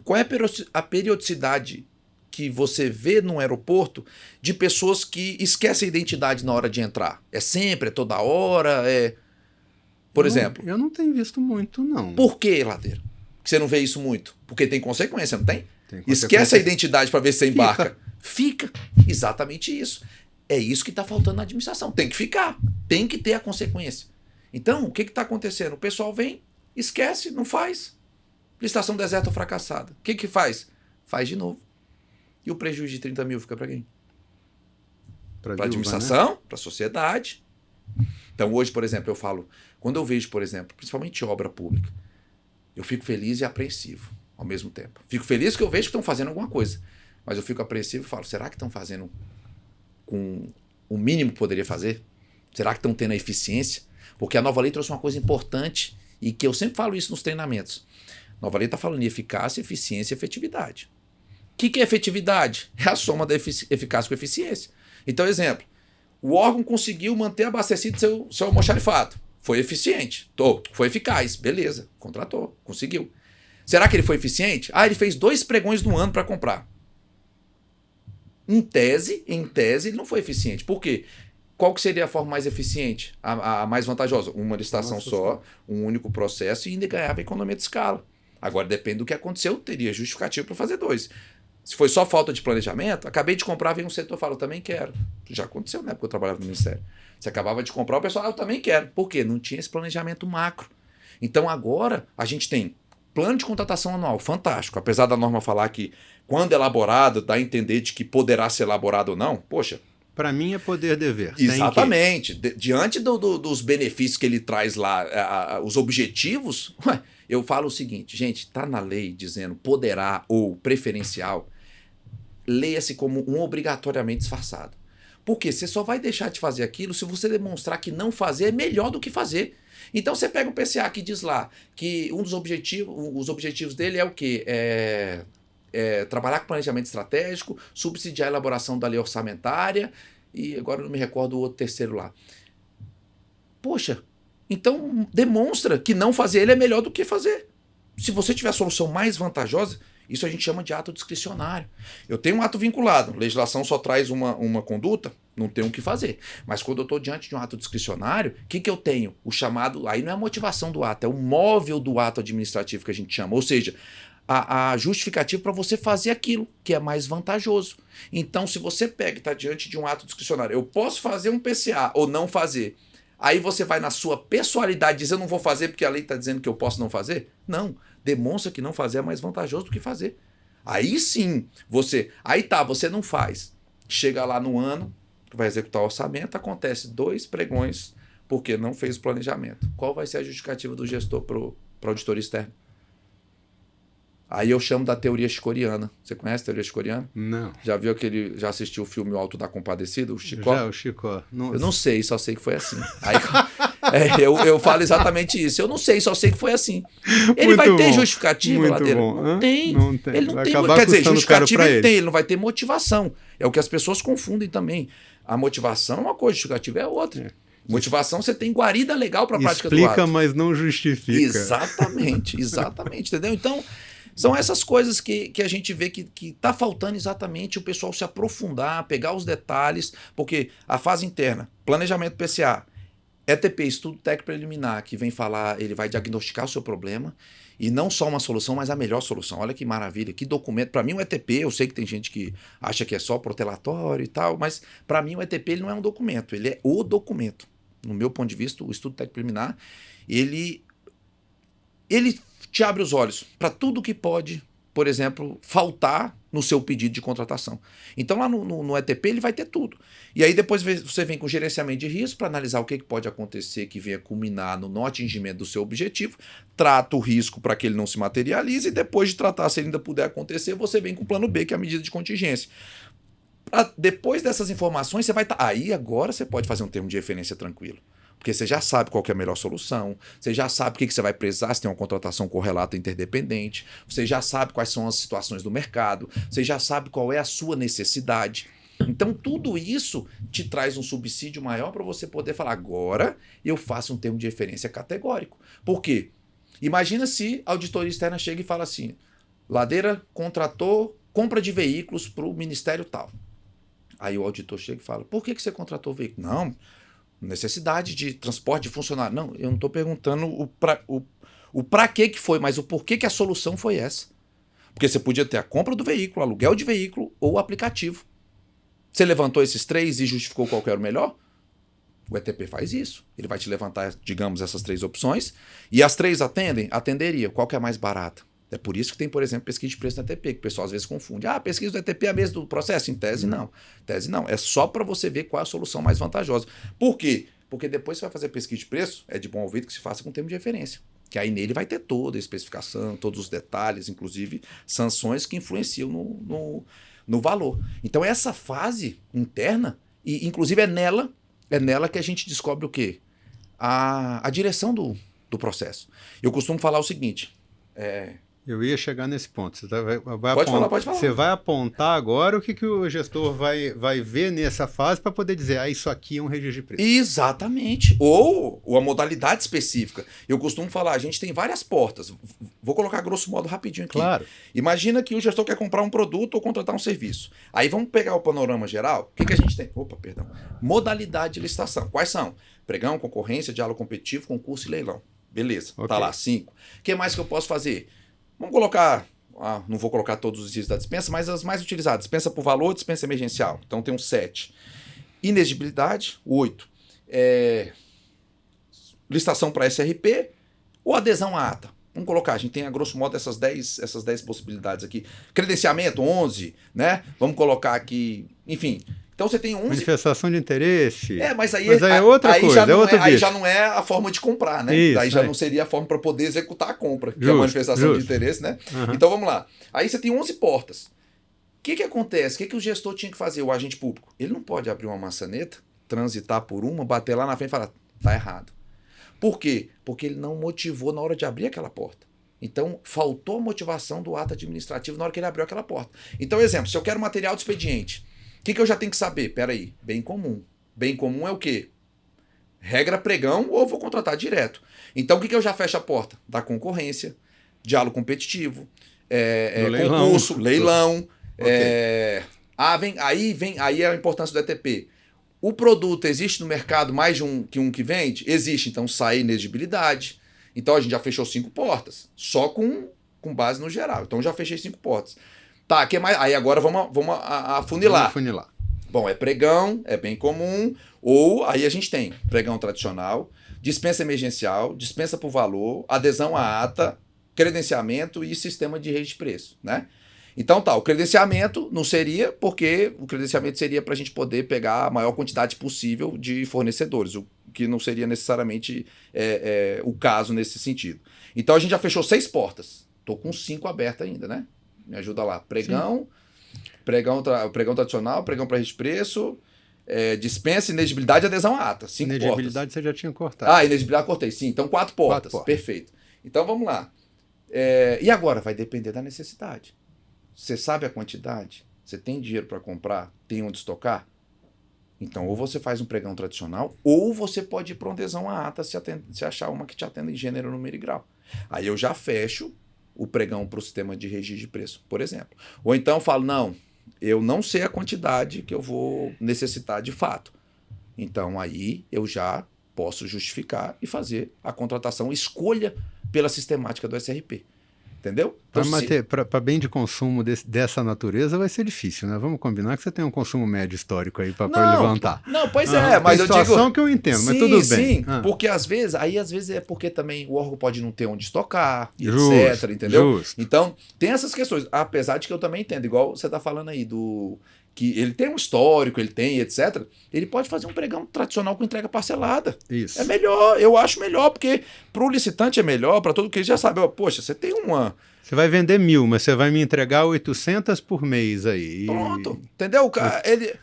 qual é a periodicidade que você vê no aeroporto de pessoas que esquecem a identidade na hora de entrar? É sempre, é toda hora, Por exemplo. Eu não tenho visto muito, não. Por que, Ladeira? Que você não vê isso muito? Porque tem consequência, não tem? Tem Esquece a identidade para ver se você embarca. Fica. Exatamente isso. É isso que está faltando na administração. Tem que ficar. Tem que ter a consequência. Então, o que está acontecendo? O pessoal vem, esquece, não faz. Licitação deserta ou fracassada. O que faz? Faz de novo. E o prejuízo de 30 mil fica para quem? Para a administração, né? Para a sociedade. Então, hoje, por exemplo, eu falo... Quando eu vejo, por exemplo, principalmente obra pública, eu fico feliz e apreensivo ao mesmo tempo. Fico feliz que eu vejo que estão fazendo alguma coisa. Mas eu fico apreensivo e falo, será que estão fazendo com o mínimo que poderia fazer? Será que estão tendo a eficiência? Porque a nova lei trouxe uma coisa importante e que eu sempre falo isso nos treinamentos. A nova lei está falando em eficácia, eficiência e efetividade. O que é efetividade? É a soma da eficácia com eficiência. Então, exemplo, o órgão conseguiu manter abastecido seu almoxarifado. Foi eficiente. Foi eficaz. Beleza. Contratou. Conseguiu. Será que ele foi eficiente? Ele fez 2 pregões no ano para comprar. Em tese, ele não foi eficiente. Por quê? Qual que seria a forma mais eficiente? A mais vantajosa? Uma licitação só, um único processo e ainda ganhava economia de escala. Agora, depende do que aconteceu, teria justificativo para fazer 2. Se foi só falta de planejamento, acabei de comprar, vem um setor e fala, eu também quero. Já aconteceu na época que eu trabalhava no Ministério. Você acabava de comprar, o pessoal, eu também quero. Por quê? Não tinha esse planejamento macro. Então agora a gente tem plano de contratação anual, fantástico. Apesar da norma falar que quando elaborado, dá a entender de que poderá ser elaborado ou não, poxa. Para mim é poder-dever. Exatamente. Diante dos benefícios que ele traz lá, os objetivos, eu falo o seguinte, gente, está na lei dizendo poderá ou preferencial, leia-se como um obrigatoriamente disfarçado. Porque você só vai deixar de fazer aquilo se você demonstrar que não fazer é melhor do que fazer. Então você pega o PCA que diz lá que os objetivos dele é o quê? Trabalhar com planejamento estratégico, subsidiar a elaboração da lei orçamentária e agora eu não me recordo o outro terceiro lá. Poxa, então demonstra que não fazer ele é melhor do que fazer. Se você tiver a solução mais vantajosa, isso a gente chama de ato discricionário. Eu tenho um ato vinculado, a legislação só traz uma conduta, não tenho o que fazer. Mas quando eu estou diante de um ato discricionário, o que eu tenho? O chamado, aí não é a motivação do ato, é o móvel do ato administrativo que a gente chama. Ou seja, a justificativa para você fazer aquilo que é mais vantajoso. Então, se você pega e está diante de um ato discricionário, eu posso fazer um PCA ou não fazer. Aí você vai na sua pessoalidade dizer eu não vou fazer porque a lei está dizendo que eu posso não fazer? Não. Demonstra que não fazer é mais vantajoso do que fazer. Aí sim, você não faz. Chega lá no ano, vai executar o orçamento, acontece 2 pregões porque não fez o planejamento. Qual vai ser a justificativa do gestor para o auditor externo? Aí eu chamo da teoria chicoreana. Você conhece a teoria chicoreana? Não. Já assistiu o filme O Alto da Compadecida, o Chicó? Já, o Chicó. Nossa. Eu não sei, só sei que foi assim. Aí, eu falo exatamente isso. Eu não sei, só sei que foi assim. Ele vai ter justificativa, Ladeira? Não tem. Não tem. Ele não vai tem. Acabar Quer dizer, justificativa ele tem, ele não vai ter motivação. É o que as pessoas confundem também. A motivação é uma coisa, justificativa é outra. Motivação você tem guarida legal para a prática do ato. Explica, mas não justifica. Exatamente, entendeu? Então, são essas coisas que a gente vê que está faltando exatamente o pessoal se aprofundar, pegar os detalhes, porque a fase interna, planejamento PCA, ETP, estudo técnico preliminar, que vem falar, ele vai diagnosticar o seu problema, e não só uma solução, mas a melhor solução. Olha que maravilha, que documento. Para mim o ETP, eu sei que tem gente que acha que é só protelatório e tal, mas para mim o ETP ele não é um documento, ele é o documento. No meu ponto de vista, o estudo técnico preliminar, ele te abre os olhos para tudo que pode, por exemplo, faltar no seu pedido de contratação. Então lá no ETP ele vai ter tudo. E aí depois você vem com gerenciamento de risco para analisar o que pode acontecer que venha culminar no não atingimento do seu objetivo, trata o risco para que ele não se materialize e depois de tratar, se ele ainda puder acontecer, você vem com o plano B, que é a medida de contingência. Depois dessas informações, você vai estar... Aí agora você pode fazer um termo de referência tranquilo. Porque você já sabe qual que é a melhor solução, você já sabe o que você vai precisar se tem uma contratação correlata interdependente, você já sabe quais são as situações do mercado, você já sabe qual é a sua necessidade. Então, tudo isso te traz um subsídio maior para você poder falar, agora eu faço um termo de referência categórico. Por quê? Imagina se a auditoria externa chega e fala assim, Ladeira contratou compra de veículos para o ministério tal. Aí o auditor chega e fala, por que você contratou o veículo? Não, necessidade de transporte de funcionário. Não, eu não estou perguntando o para que foi, mas o porquê que a solução foi essa. Porque você podia ter a compra do veículo, aluguel de veículo ou o aplicativo. Você levantou esses três e justificou qual que era o melhor? O ETP faz isso. Ele vai te levantar, digamos, essas três opções e as três atendem? Atenderia. Qual que é a mais barata? É por isso que tem, por exemplo, pesquisa de preço no ETP, que o pessoal às vezes confunde. Ah, pesquisa do ETP é a mesma do processo? Em tese, não. Tese, não. É só para você ver qual é a solução mais vantajosa. Por quê? Porque depois você vai fazer pesquisa de preço, é de bom ouvido que se faça com termo de referência. Que aí nele vai ter toda a especificação, todos os detalhes, inclusive sanções que influenciam no valor. Então essa fase interna, e inclusive é nela que a gente descobre o quê? A direção do processo. Eu costumo falar o seguinte... Eu ia chegar nesse ponto. Você Pode falar. Você vai apontar agora o que o gestor vai ver nessa fase para poder dizer, isso aqui é um registro de preço. Exatamente. Ou a modalidade específica. Eu costumo falar, a gente tem várias portas. Vou colocar grosso modo rapidinho aqui. Claro. Imagina que o gestor quer comprar um produto ou contratar um serviço. Aí vamos pegar o panorama geral. O que a gente tem? Modalidade de licitação. Quais são? Pregão, concorrência, diálogo competitivo, concurso e leilão. Beleza. Okay. Tá lá, 5. O que mais que eu posso fazer? Vamos colocar, não vou colocar todos os itens da dispensa, mas as mais utilizadas. Dispensa por valor, dispensa emergencial. Então tem um 7. Inexigibilidade, 8. Licitação para SRP ou adesão à ata. Vamos colocar, a gente tem a grosso modo essas 10 possibilidades aqui. Credenciamento, 11, né? Vamos colocar aqui, enfim... Então você tem 11... Manifestação de interesse. Mas aí é outra coisa, aí já não é a forma de comprar, né? Isso, daí já não seria a forma para poder executar a compra, que é a manifestação de interesse, né? Uhum. Então vamos lá. Aí você tem 11 portas. O que acontece? O que o gestor tinha que fazer, o agente público? Ele não pode abrir uma maçaneta, transitar por uma, bater lá na frente e falar, tá errado. Por quê? Porque ele não motivou na hora de abrir aquela porta. Então, faltou a motivação do ato administrativo na hora que ele abriu aquela porta. Então, exemplo, se eu quero material de expediente, o que eu já tenho que saber? Peraí, bem comum. Bem comum é o quê? Regra pregão ou vou contratar direto. Então, o que eu já fecho a porta? Da concorrência, diálogo competitivo, concurso, leilão. Okay. Aí é a importância do ETP. O produto existe no mercado mais de um que vende? Existe. Então, sai inexigibilidade. Então, a gente já fechou 5 portas. Só com base no geral. Então, já fechei 5 portas. Tá, que mais? Aí agora vamos afunilar. Vamos afunilar. Bom, é pregão, é bem comum, ou aí a gente tem pregão tradicional, dispensa emergencial, dispensa por valor, adesão à ata, credenciamento e sistema de rede de preço, né? Então tá, o credenciamento não seria, porque o credenciamento seria para a gente poder pegar a maior quantidade possível de fornecedores, o que não seria necessariamente o caso nesse sentido. Então a gente já fechou 6 portas, tô com 5 abertas ainda, né? Me ajuda lá. Pregão tradicional, pregão para rede de preço, dispensa, inexigibilidade e adesão à ata. 5 portas. Inexigibilidade você já tinha cortado. Inexigibilidade cortei, sim. Então 4 portas. Perfeito. Então vamos lá. E agora? Vai depender da necessidade. Você sabe a quantidade? Você tem dinheiro para comprar? Tem onde estocar? Então ou você faz um pregão tradicional ou você pode ir para uma adesão à ata se achar uma que te atenda em gênero, número e grau. Aí eu já fecho o pregão para o sistema de registro de preço, por exemplo. Ou então eu falo, não, eu não sei a quantidade que eu vou necessitar de fato. Então aí eu já posso justificar e fazer a contratação, escolha pela sistemática do SRP. Entendeu? Então, para bem de consumo dessa natureza vai ser difícil, né? Vamos combinar que você tem um consumo médio histórico aí para levantar. Não, pois mas eu digo... situação que eu entendo, mas tudo bem. Sim, porque às vezes é porque também o órgão pode não ter onde estocar, etc, entendeu? Justo. Então, tem essas questões, apesar de que eu também entendo, igual você está falando aí que ele tem um histórico, ele tem, etc. Ele pode fazer um pregão tradicional com entrega parcelada. Isso. É melhor, eu acho melhor, porque para o licitante é melhor, para todo que ele já sabe, poxa, você tem uma Você vai vender 1.000, mas você vai me entregar 800 por mês aí. Pronto, entendeu?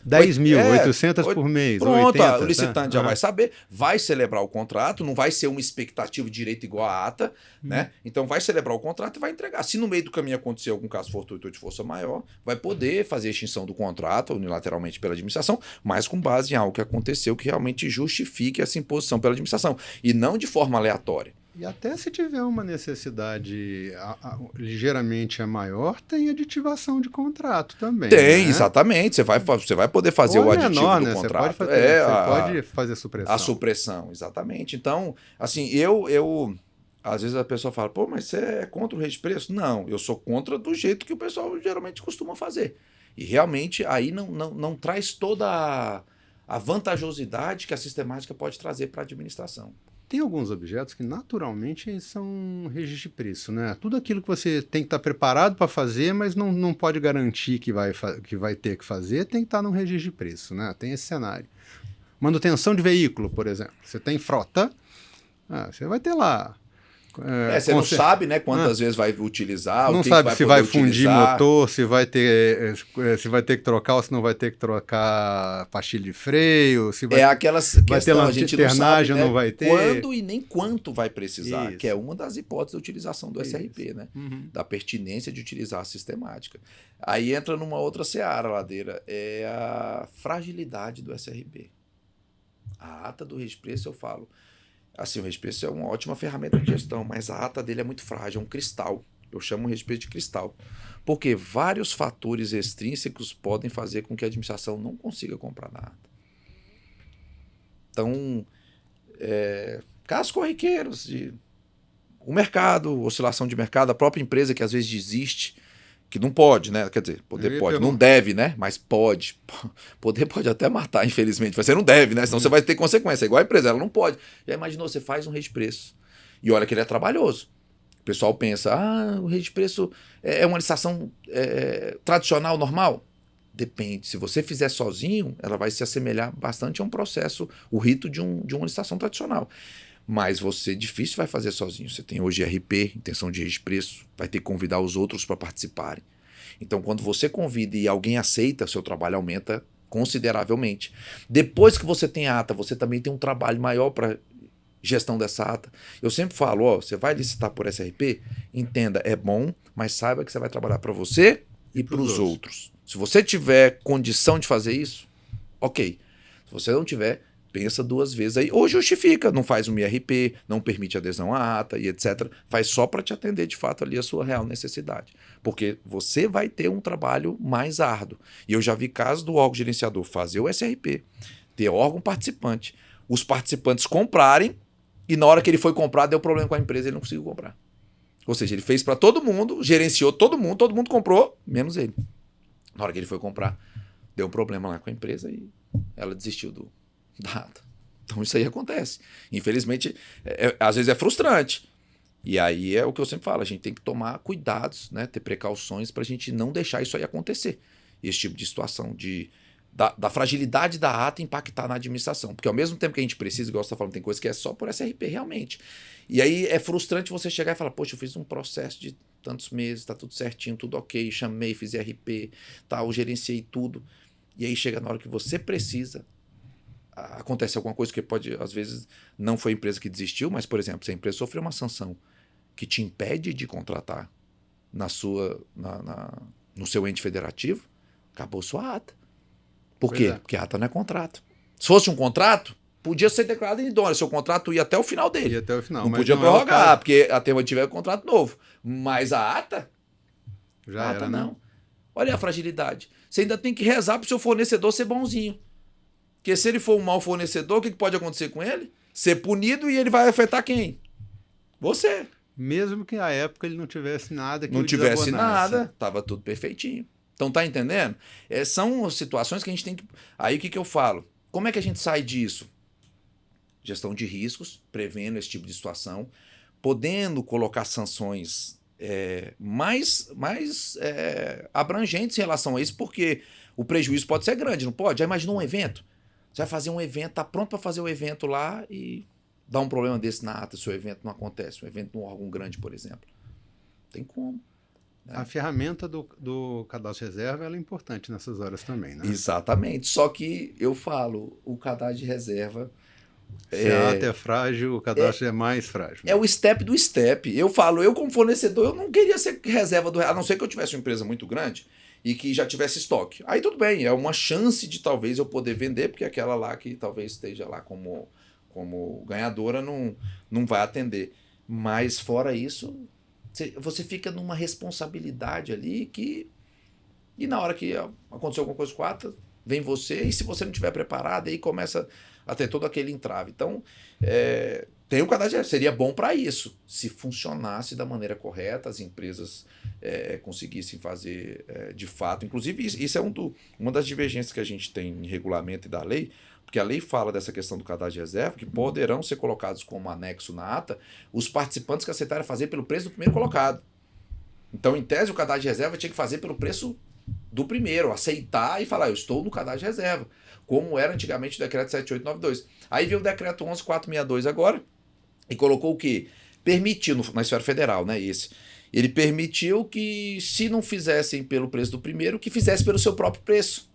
10 mil, 800 por mês. Pronto, 80, o licitante já tá? vai saber, vai celebrar o contrato, não vai ser uma expectativa de direito igual à ata, né? Então vai celebrar o contrato e vai entregar. Se no meio do caminho acontecer algum caso fortuito ou de força maior, vai poder fazer a extinção do contrato unilateralmente pela administração, mas com base em algo que aconteceu que realmente justifique essa imposição pela administração, e não de forma aleatória. E até se tiver uma necessidade ligeiramente maior, tem aditivação de contrato também. Tem, né? Exatamente. Você vai poder fazer Ou o aditivo menor, do né? contrato. Você pode fazer a supressão. A supressão, exatamente. Então, assim, às vezes a pessoa fala, pô, mas você é contra o registro de preço? Não, eu sou contra do jeito que o pessoal geralmente costuma fazer. E realmente aí não traz toda a vantajosidade que a sistemática pode trazer para a administração. Tem alguns objetos que naturalmente são registro de preço, né? Tudo aquilo que você tem que estar preparado para fazer, mas não pode garantir que vai ter que fazer, tem que estar num registro de preço, né? Tem esse cenário. Manutenção de veículo, por exemplo. Você tem frota, você vai ter lá. Você não sabe, né, quantas vezes vai utilizar, não o que sabe que se vai fundir utilizar. motor, se vai ter que trocar ou se não vai ter que trocar pastilha de freio, se vai aquelas vai ter lanternagem, não vai ter. Quando e nem quanto vai precisar, Isso. que é uma das hipóteses da utilização do Isso. SRP, né? Uhum. Da pertinência de utilizar a sistemática. Aí entra numa outra seara, Ladeira, é a fragilidade do SRP. A ata do registro de preço, eu falo, assim, o registro de preço é uma ótima ferramenta de gestão, mas a ata dele é muito frágil, é um cristal. Eu chamo o registro de preço de cristal. Porque vários fatores extrínsecos podem fazer com que a administração não consiga comprar na ata. Então, casos corriqueiros, o mercado, oscilação de mercado, a própria empresa que às vezes desiste, que não pode, né? Quer dizer, poder pode, não deve, né? Mas pode. Poder pode até matar, infelizmente. Você não deve, né? Senão você vai ter consequência. É igual a empresa, ela não pode. Já imaginou, você faz um registro de preço. E olha que ele é trabalhoso. O pessoal pensa, o registro de preço é uma licitação tradicional, normal? Depende. Se você fizer sozinho, ela vai se assemelhar bastante a um processo, o rito de uma licitação tradicional. Mas você difícil vai fazer sozinho. Você tem hoje RP, intenção de registro de preço, vai ter que convidar os outros para participarem. Então, quando você convida e alguém aceita, seu trabalho aumenta consideravelmente. Depois que você tem a ata, você também tem um trabalho maior para gestão dessa ata. Eu sempre falo, você vai licitar por SRP, entenda, é bom, mas saiba que você vai trabalhar para você e para os outros. Se você tiver condição de fazer isso, ok. Se você não tiver, pensa duas vezes aí, ou justifica, não faz um IRP, não permite adesão à ata e etc. Faz só para te atender de fato ali a sua real necessidade. Porque você vai ter um trabalho mais árduo. E eu já vi casos do órgão gerenciador fazer o SRP, ter órgão participante, os participantes comprarem e na hora que ele foi comprar deu problema com a empresa, ele não conseguiu comprar. Ou seja, ele fez para todo mundo, gerenciou todo mundo comprou, menos ele. Na hora que ele foi comprar, deu um problema lá com a empresa e ela desistiu da ata. Então isso aí acontece. Infelizmente, às vezes é frustrante. E aí é o que eu sempre falo, a gente tem que tomar cuidados, né? Ter precauções para a gente não deixar isso aí acontecer. Esse tipo de situação da fragilidade da ata impactar na administração. Porque ao mesmo tempo que a gente precisa, igual você está falando, tem coisa que é só por SRP realmente. E aí é frustrante você chegar e falar, poxa, eu fiz um processo de tantos meses, está tudo certinho, tudo ok, chamei, fiz RP, eu gerenciei tudo. E aí chega na hora que você precisa, acontece alguma coisa que pode, às vezes, não foi a empresa que desistiu, mas, por exemplo, se a empresa sofreu uma sanção que te impede de contratar no seu ente federativo, acabou sua ata. Por quê? Porque a ata não é contrato. Se fosse um contrato, podia ser declarado idôneo. Seu contrato ia até o final dele. Ia até o final. Não podia prorrogar, porque até onde tiver contrato novo. Mas a ata? Já era, não. Olha a fragilidade. Você ainda tem que rezar para o seu fornecedor ser bonzinho. Porque se ele for um mau fornecedor, o que pode acontecer com ele? Ser punido e ele vai afetar quem? Você. Mesmo que na época ele não tivesse nada que não tivesse nada, estava tudo perfeitinho. Então tá entendendo? São situações que a gente tem que... Aí o que eu falo? Como é que a gente sai disso? Gestão de riscos, prevendo esse tipo de situação, podendo colocar sanções mais abrangentes em relação a isso, porque o prejuízo pode ser grande, não pode? Já imaginou um evento? Você vai fazer um evento, tá pronto para fazer o evento lá e dá um problema desse na ata, se o evento não acontece, um evento num órgão grande, por exemplo. tem como. A ferramenta do cadastro de reserva ela é importante nessas horas também, né? Exatamente. Só que eu falo, o cadastro de reserva Se a ata é frágil, o cadastro é mais frágil. é o step do step. Eu falo, eu como fornecedor, eu não queria ser reserva a não ser que eu tivesse uma empresa muito grande e que já tivesse estoque. Aí tudo bem, é uma chance de talvez eu poder vender, porque aquela lá que talvez esteja lá como ganhadora não vai atender. Mas fora isso, você fica numa responsabilidade ali que... E na hora que aconteceu alguma coisa com a ata, vem você, e se você não estiver preparado, aí começa a ter todo aquele entrave. Então, tem o cadastro, seria bom para isso, se funcionasse da maneira correta, as empresas conseguissem fazer de fato. Inclusive, isso é uma das divergências que a gente tem em regulamento e da lei, porque a lei fala dessa questão do cadastro de reserva, que poderão ser colocados como anexo na ata os participantes que aceitarem fazer pelo preço do primeiro colocado. Então, em tese, o cadastro de reserva tinha que fazer pelo preço do primeiro, aceitar e falar, eu estou no cadastro de reserva, como era antigamente o decreto 7892. Aí veio o decreto 11462 agora, e colocou o quê? Permitiu, na esfera federal, né, ele permitiu que, se não fizessem pelo preço do primeiro, que fizesse pelo seu próprio preço.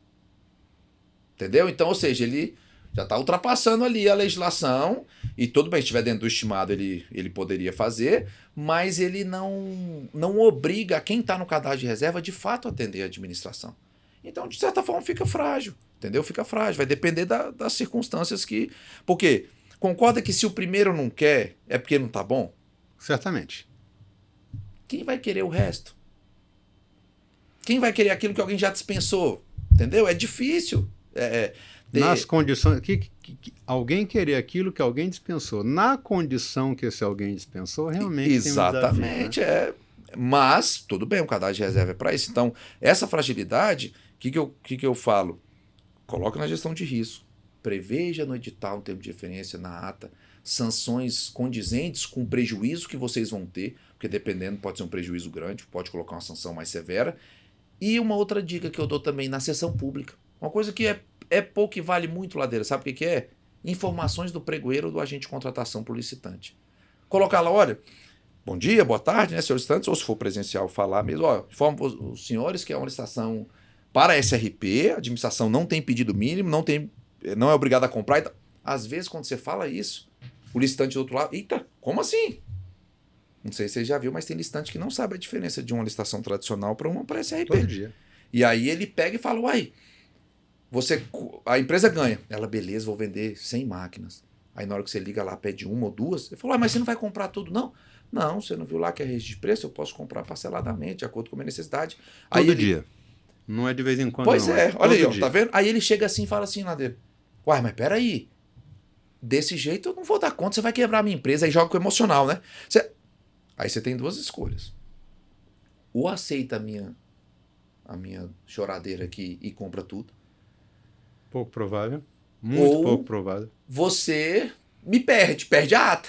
Entendeu? Então, ou seja, ele já está ultrapassando ali a legislação, e tudo bem, se estiver dentro do estimado, ele poderia fazer, mas ele não obriga quem está no cadastro de reserva de fato a atender a administração. Então, de certa forma, fica frágil, entendeu? Fica frágil, vai depender das circunstâncias que... Porque concorda que se o primeiro não quer, é porque não está bom? Certamente. Quem vai querer o resto? Quem vai querer aquilo que alguém já dispensou? Entendeu? É difícil. Nas condições alguém querer aquilo que alguém dispensou, na condição que esse alguém dispensou, realmente exatamente, tem um desafio, né? Mas tudo bem, o cadastro de reserva é para isso. Então, essa fragilidade, o que eu falo? Coloca na gestão de risco, preveja no edital, no termo de referência, na ata, sanções condizentes com o prejuízo que vocês vão ter, porque dependendo pode ser um prejuízo grande, pode colocar uma sanção mais severa. E uma outra dica que eu dou também na sessão pública, uma coisa que é pouco e vale muito, Ladeira, sabe o que é? Informações do pregoeiro ou do agente de contratação por licitante. Colocar lá, olha, bom dia, boa tarde, né, senhores licitantes, ou se for presencial, falar mesmo, ó, informo os senhores que é uma licitação para SRP, a administração não tem pedido mínimo, não é obrigado a comprar. Então, às vezes, quando você fala isso, o licitante do outro lado, eita, como assim? Não sei se você já viu, mas tem licitante que não sabe a diferença de uma licitação tradicional para uma para SRP. Todo dia. E aí ele pega e fala, uai, a empresa ganha. Ela, beleza, vou vender 100 máquinas. Aí na hora que você liga lá, pede uma ou duas, ele falou, mas você não vai comprar tudo, não? Não, você não viu lá que é registro de preço? Eu posso comprar parceladamente, de acordo com a minha necessidade. Todo dia. Não é de vez em quando, pois não. Pois olha aí, ó, tá vendo? Aí ele chega assim e fala assim, Nadeiro, uai, mas peraí, desse jeito eu não vou dar conta, você vai quebrar a minha empresa. Aí joga com o emocional, né? Aí você tem duas escolhas. Ou aceita a minha choradeira aqui e compra tudo. Pouco provável. Muito pouco provável. Você me perde a ata.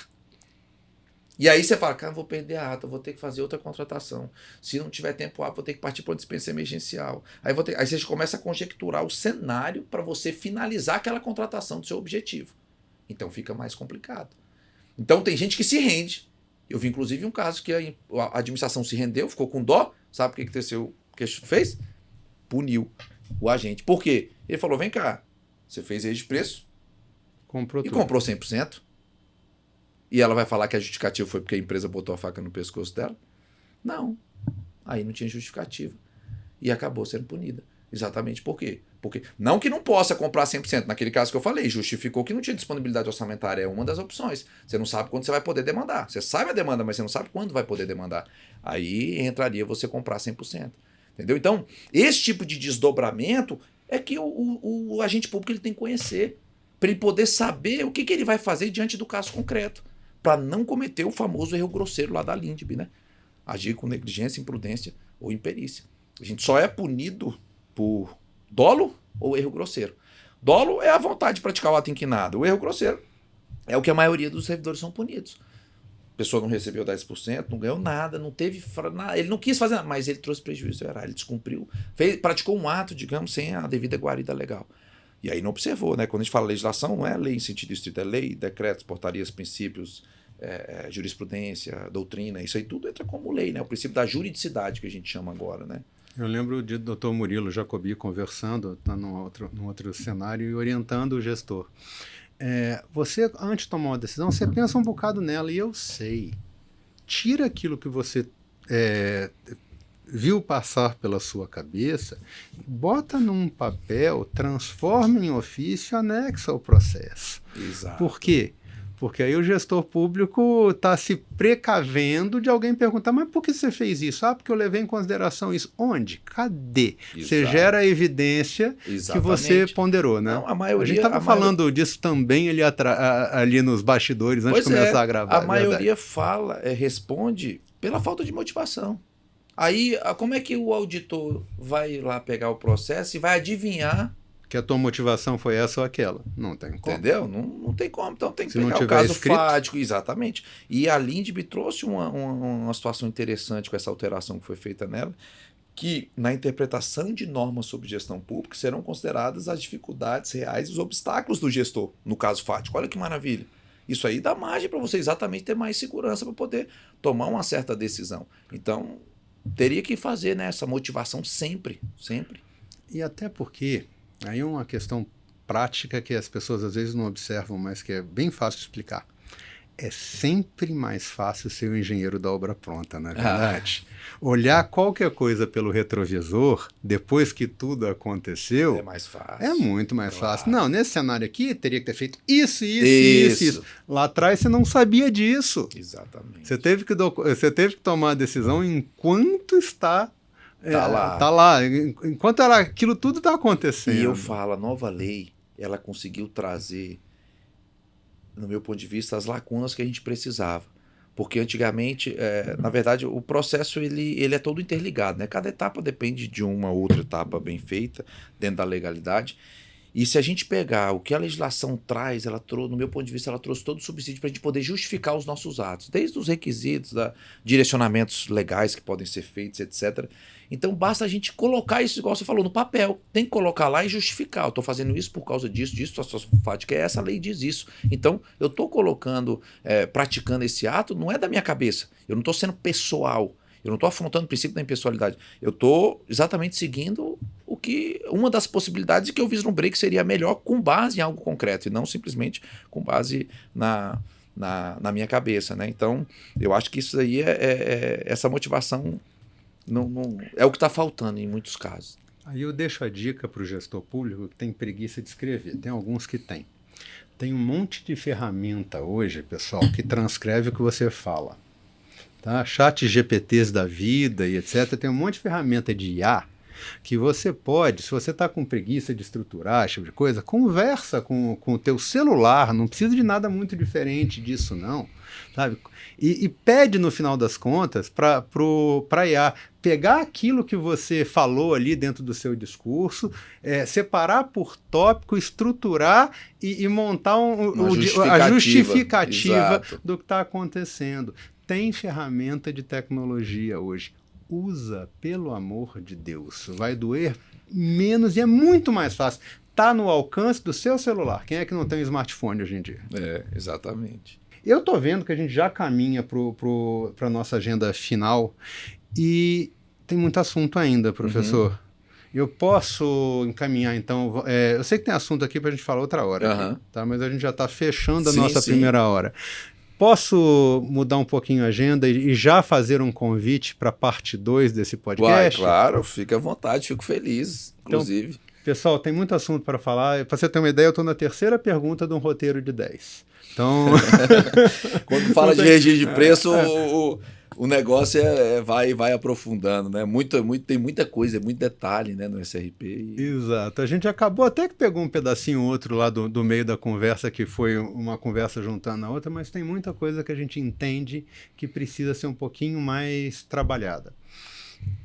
E aí você fala, cara, vou perder a ata, vou ter que fazer outra contratação. Se não tiver tempo hábil, vou ter que partir para uma dispensa emergencial. Aí você começa a conjecturar o cenário para você finalizar aquela contratação do seu objetivo. Então fica mais complicado. Então tem gente que se rende. Eu vi inclusive um caso que a administração se rendeu, ficou com dó. Sabe o que aconteceu? O que fez? Puniu o agente. Por quê? Ele falou, vem cá, você fez registro de preço comprou tudo. Comprou 100%. E ela vai falar que a justificativa foi porque a empresa botou a faca no pescoço dela? Não. Aí não tinha justificativa. E acabou sendo punida. Exatamente por quê? Porque não que não possa comprar 100%. Naquele caso que eu falei, justificou que não tinha disponibilidade orçamentária. É uma das opções. Você não sabe quando você vai poder demandar. Você sabe a demanda, mas você não sabe quando vai poder demandar. Aí entraria você comprar 100%. Entendeu? Então, esse tipo de desdobramento é que o agente público ele tem que conhecer. Para ele poder saber o que ele vai fazer diante do caso concreto. Para não cometer o famoso erro grosseiro lá da LINDB, né? Agir com negligência, imprudência ou imperícia. A gente só é punido por dolo ou erro grosseiro. Dolo é a vontade de praticar o ato inquinado. O erro grosseiro é o que a maioria dos servidores são punidos. A pessoa não recebeu 10%, não ganhou nada, não teve nada, ele não quis fazer nada, mas ele trouxe prejuízo, ele descumpriu, praticou um ato, digamos, sem a devida guarida legal. E aí não observou, né? Quando a gente fala legislação, não é lei em sentido estrito, é lei, decretos, portarias, princípios, jurisprudência, doutrina, isso aí tudo entra como lei, né? O princípio da juridicidade que a gente chama agora, né? Eu lembro de Dr. Murilo Jacobi conversando, tá num outro cenário e orientando o gestor. Você, antes de tomar uma decisão, você pensa um bocado nela, e eu sei. Tira aquilo que você viu passar pela sua cabeça, bota num papel, transforma em ofício e anexa ao processo. Exato. Por quê? Porque aí o gestor público está se precavendo de alguém perguntar, mas por que você fez isso? Ah, porque eu levei em consideração isso. Onde? Cadê? Exato. Você gera a evidência que você ponderou, né? Não, a gente estava falando disso também ali nos bastidores, antes de começar a gravar. A maioria responde pela falta de motivação. Aí, como é que o auditor vai lá pegar o processo e vai adivinhar que a tua motivação foi essa ou aquela? Não tem como. Entendeu? Não tem como. Então tem que pegar o caso fático. Exatamente. E a Lindbe trouxe uma situação interessante com essa alteração que foi feita nela, que na interpretação de normas sobre gestão pública serão consideradas as dificuldades reais e os obstáculos do gestor, no caso fático. Olha que maravilha. Isso aí dá margem para você exatamente ter mais segurança para poder tomar uma certa decisão. Então, teria que fazer, né, essa motivação sempre. E até porque aí é uma questão prática que as pessoas às vezes não observam, mas que é bem fácil de explicar. É sempre mais fácil ser o engenheiro da obra pronta, não é verdade? Olhar qualquer coisa pelo retrovisor, depois que tudo aconteceu... É mais fácil. É muito mais fácil. Não, nesse cenário aqui, teria que ter feito isso. Lá atrás você não sabia disso. Exatamente. Você teve que tomar a decisão enquanto está... Tá lá. Enquanto aquilo tudo está acontecendo. E eu falo, a nova lei, ela conseguiu trazer, no meu ponto de vista, as lacunas que a gente precisava. Porque antigamente, na verdade, o processo ele é todo interligado, né? Cada etapa depende de uma outra etapa bem feita, dentro da legalidade. E se a gente pegar o que a legislação traz, no meu ponto de vista, ela trouxe todo o subsídio para a gente poder justificar os nossos atos, desde os requisitos, direcionamentos legais que podem ser feitos, etc. Então basta a gente colocar isso, igual você falou, no papel. Tem que colocar lá e justificar. Eu estou fazendo isso por causa disso, a situação fática é essa, a lei diz isso. Então eu estou colocando, praticando esse ato, não é da minha cabeça. Eu não estou sendo pessoal. Eu não estou afrontando o princípio da impessoalidade. Eu estou exatamente seguindo uma das possibilidades que eu vislumbrei que seria melhor com base em algo concreto e não simplesmente com base na minha cabeça, né? Então, eu acho que isso aí essa motivação não é o que está faltando em muitos casos. Aí eu deixo a dica para o gestor público que tem preguiça de escrever. Tem alguns que têm. Tem um monte de ferramenta hoje, pessoal, que transcreve o que você fala. Tá? Chat GPTs da vida e etc. Tem um monte de ferramenta de IA que você pode, se você está com preguiça de estruturar, esse tipo de coisa, conversa com o teu celular, não precisa de nada muito diferente disso não, sabe? E pede no final das contas para a IA pegar aquilo que você falou ali dentro do seu discurso, separar por tópico, estruturar e montar a justificativa do que está acontecendo. Tem ferramenta de tecnologia hoje. Usa, pelo amor de Deus. Vai doer menos e é muito mais fácil. Está no alcance do seu celular. Quem é que não tem um smartphone hoje em dia? Exatamente. Eu estou vendo que a gente já caminha para a nossa agenda final e tem muito assunto ainda, professor. Eu posso encaminhar, então... eu sei que tem assunto aqui para a gente falar outra hora, aqui, tá? Mas a gente já está fechando a nossa primeira hora. Posso mudar um pouquinho a agenda e já fazer um convite para a parte 2 desse podcast? Claro, fica à vontade, fico feliz, inclusive. Então, pessoal, tem muito assunto para falar. Para você ter uma ideia, eu estou na terceira pergunta de um roteiro de 10. Então... Quando fala de regime de preço, o negócio vai aprofundando, né? Tem muita coisa, muito detalhe, né, no SRP. Exato. A gente acabou até que pegou um pedacinho outro lá do meio da conversa, que foi uma conversa juntando a outra, mas tem muita coisa que a gente entende que precisa ser um pouquinho mais trabalhada.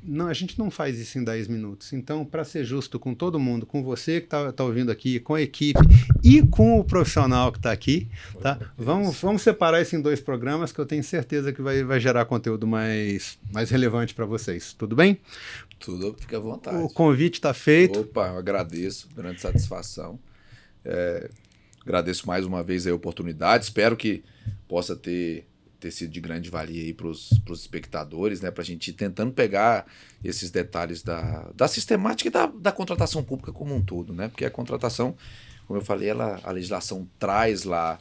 Não, a gente não faz isso em 10 minutos. Então, para ser justo com todo mundo, com você que está ouvindo aqui, com a equipe e com o profissional que está aqui, tá? Vamos separar isso em 2 programas que eu tenho certeza que vai gerar conteúdo mais relevante para vocês. Tudo bem? Tudo, fica à vontade. O convite está feito. Opa, eu agradeço, grande satisfação. Agradeço mais uma vez a oportunidade. Espero que possa ter sido de grande valia aí para os espectadores, né? Para a gente ir tentando pegar esses detalhes da sistemática e da contratação pública como um todo, né? Porque a contratação, como eu falei, a legislação traz lá,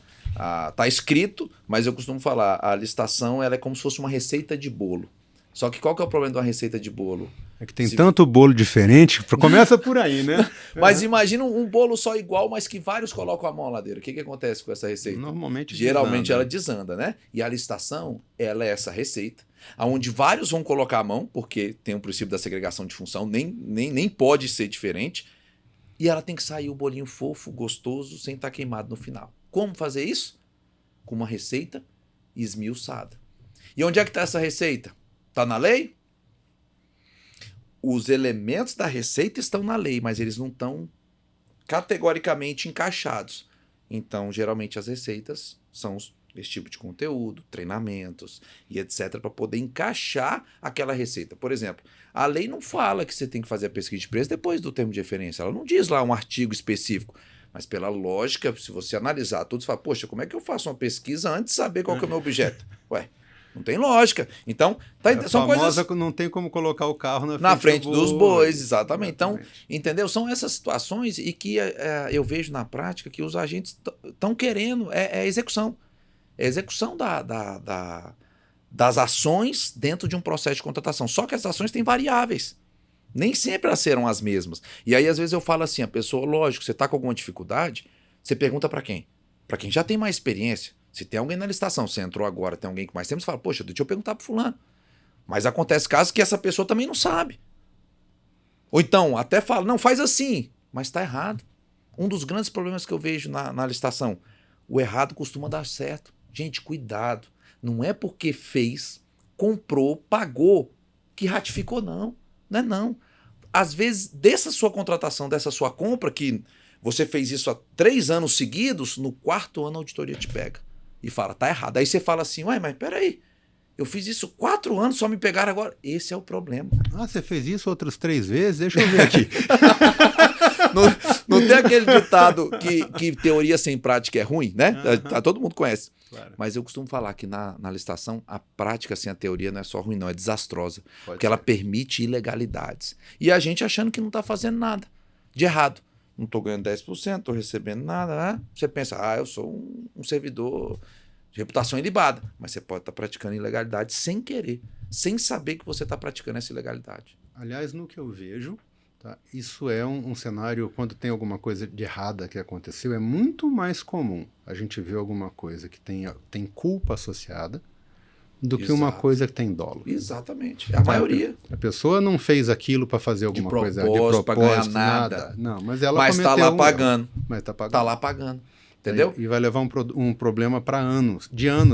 tá escrito, mas eu costumo falar, a licitação ela é como se fosse uma receita de bolo. Só que qual que é o problema de uma receita de bolo? É que tem tanto bolo diferente, começa por aí, né? Mas imagina um bolo só igual, mas que vários colocam a mão na ladeira. O que acontece com essa receita? Geralmente ela desanda, né? E a licitação, ela é essa receita, onde vários vão colocar a mão, porque tem o princípio da segregação de função, nem pode ser diferente, e ela tem que sair o bolinho fofo, gostoso, sem estar queimado no final. Como fazer isso? Com uma receita esmiuçada. E onde é que está essa receita? Está na lei? Os elementos da receita estão na lei, mas eles não estão categoricamente encaixados. Então, geralmente, as receitas são esse tipo de conteúdo, treinamentos e etc., para poder encaixar aquela receita. Por exemplo, a lei não fala que você tem que fazer a pesquisa de preço depois do termo de referência. Ela não diz lá um artigo específico. Mas pela lógica, se você analisar tudo, você fala, poxa, como é que eu faço uma pesquisa antes de saber qual que é o meu objeto? Ué, não tem lógica. Então, são coisas... Não tem como colocar o carro na frente dos bois, exatamente. Então, entendeu? São essas situações e que eu vejo na prática que os agentes estão querendo, é execução. É execução das ações dentro de um processo de contratação. Só que as ações têm variáveis. Nem sempre elas serão as mesmas. E aí, às vezes, eu falo assim, a pessoa, lógico, você está com alguma dificuldade, você pergunta para quem? Para quem já tem mais experiência. Se tem alguém na licitação, você entrou agora, tem alguém com mais tempo, você fala, poxa, deixa eu perguntar pro fulano. Mas acontece casos que essa pessoa também não sabe. Ou então, até fala, não, faz assim, mas está errado. Um dos grandes problemas que eu vejo na licitação, o errado costuma dar certo. Gente, cuidado. Não é porque fez, comprou, pagou, que ratificou, não. Não é não. Às vezes, dessa sua contratação, dessa sua compra, que você fez isso há 3 anos seguidos, no 4º ano a auditoria te pega e fala, tá errado. Aí você fala assim, ué, mas peraí, eu fiz isso 4 anos, só me pegaram agora. Esse é o problema. Ah, você fez isso outras 3 vezes? Deixa eu ver aqui. não tem aquele ditado que teoria sem prática é ruim, né? Todo mundo conhece. Claro. Mas eu costumo falar que na licitação, a prática sem a teoria não é só ruim, não, é desastrosa. Porque ela permite ilegalidades. E a gente achando que não está fazendo nada de errado. Não estou ganhando 10%, não estou recebendo nada, né? Você pensa, eu sou um servidor de reputação ilibada. Mas você pode estar praticando ilegalidade sem querer, sem saber que você está praticando essa ilegalidade. Aliás, no que eu vejo, tá, isso é um cenário, quando tem alguma coisa de errada que aconteceu, é muito mais comum a gente ver alguma coisa que tem culpa associada do que uma coisa que tem dolo. Exatamente. É a maioria. A pessoa não fez aquilo para fazer alguma coisa de propósito, para ganhar nada. Não, mas ela está lá pagando. Mas está pagando. Está lá pagando. Entendeu? E vai levar um problema para anos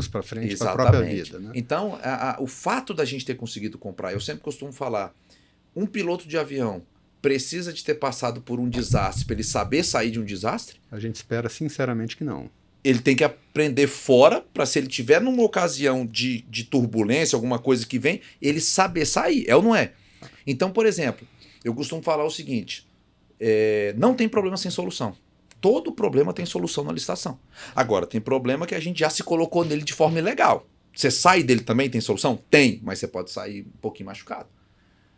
para frente, para a própria vida. Né? Então, o fato da gente ter conseguido comprar, eu sempre costumo falar, um piloto de avião precisa de ter passado por um desastre para ele saber sair de um desastre? A gente espera sinceramente que não. Ele tem que aprender fora para, se ele tiver numa ocasião de turbulência, alguma coisa que vem, ele saber sair. É ou não é? Então, por exemplo, eu costumo falar o seguinte, não tem problema sem solução. Todo problema tem solução na licitação. Agora, tem problema que a gente já se colocou nele de forma ilegal. Você sai dele também, tem solução? Tem, mas você pode sair um pouquinho machucado.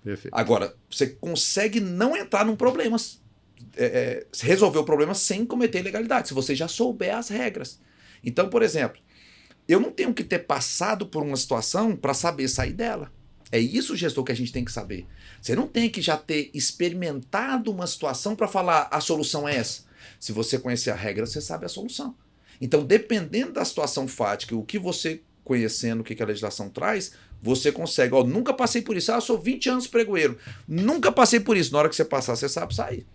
Perfeito. Agora, você consegue não entrar num problema, resolver o problema sem cometer ilegalidade, se você já souber as regras. Então, por exemplo, eu não tenho que ter passado por uma situação para saber sair dela. É isso, gestor, que a gente tem que saber. Você não tem que já ter experimentado uma situação para falar a solução é essa. Se você conhecer a regra, você sabe a solução. Então, dependendo da situação fática, o que você conhecendo, o que a legislação traz, você consegue. Nunca passei por isso. Eu sou 20 anos pregoeiro. Nunca passei por isso. Na hora que você passar, você sabe sair.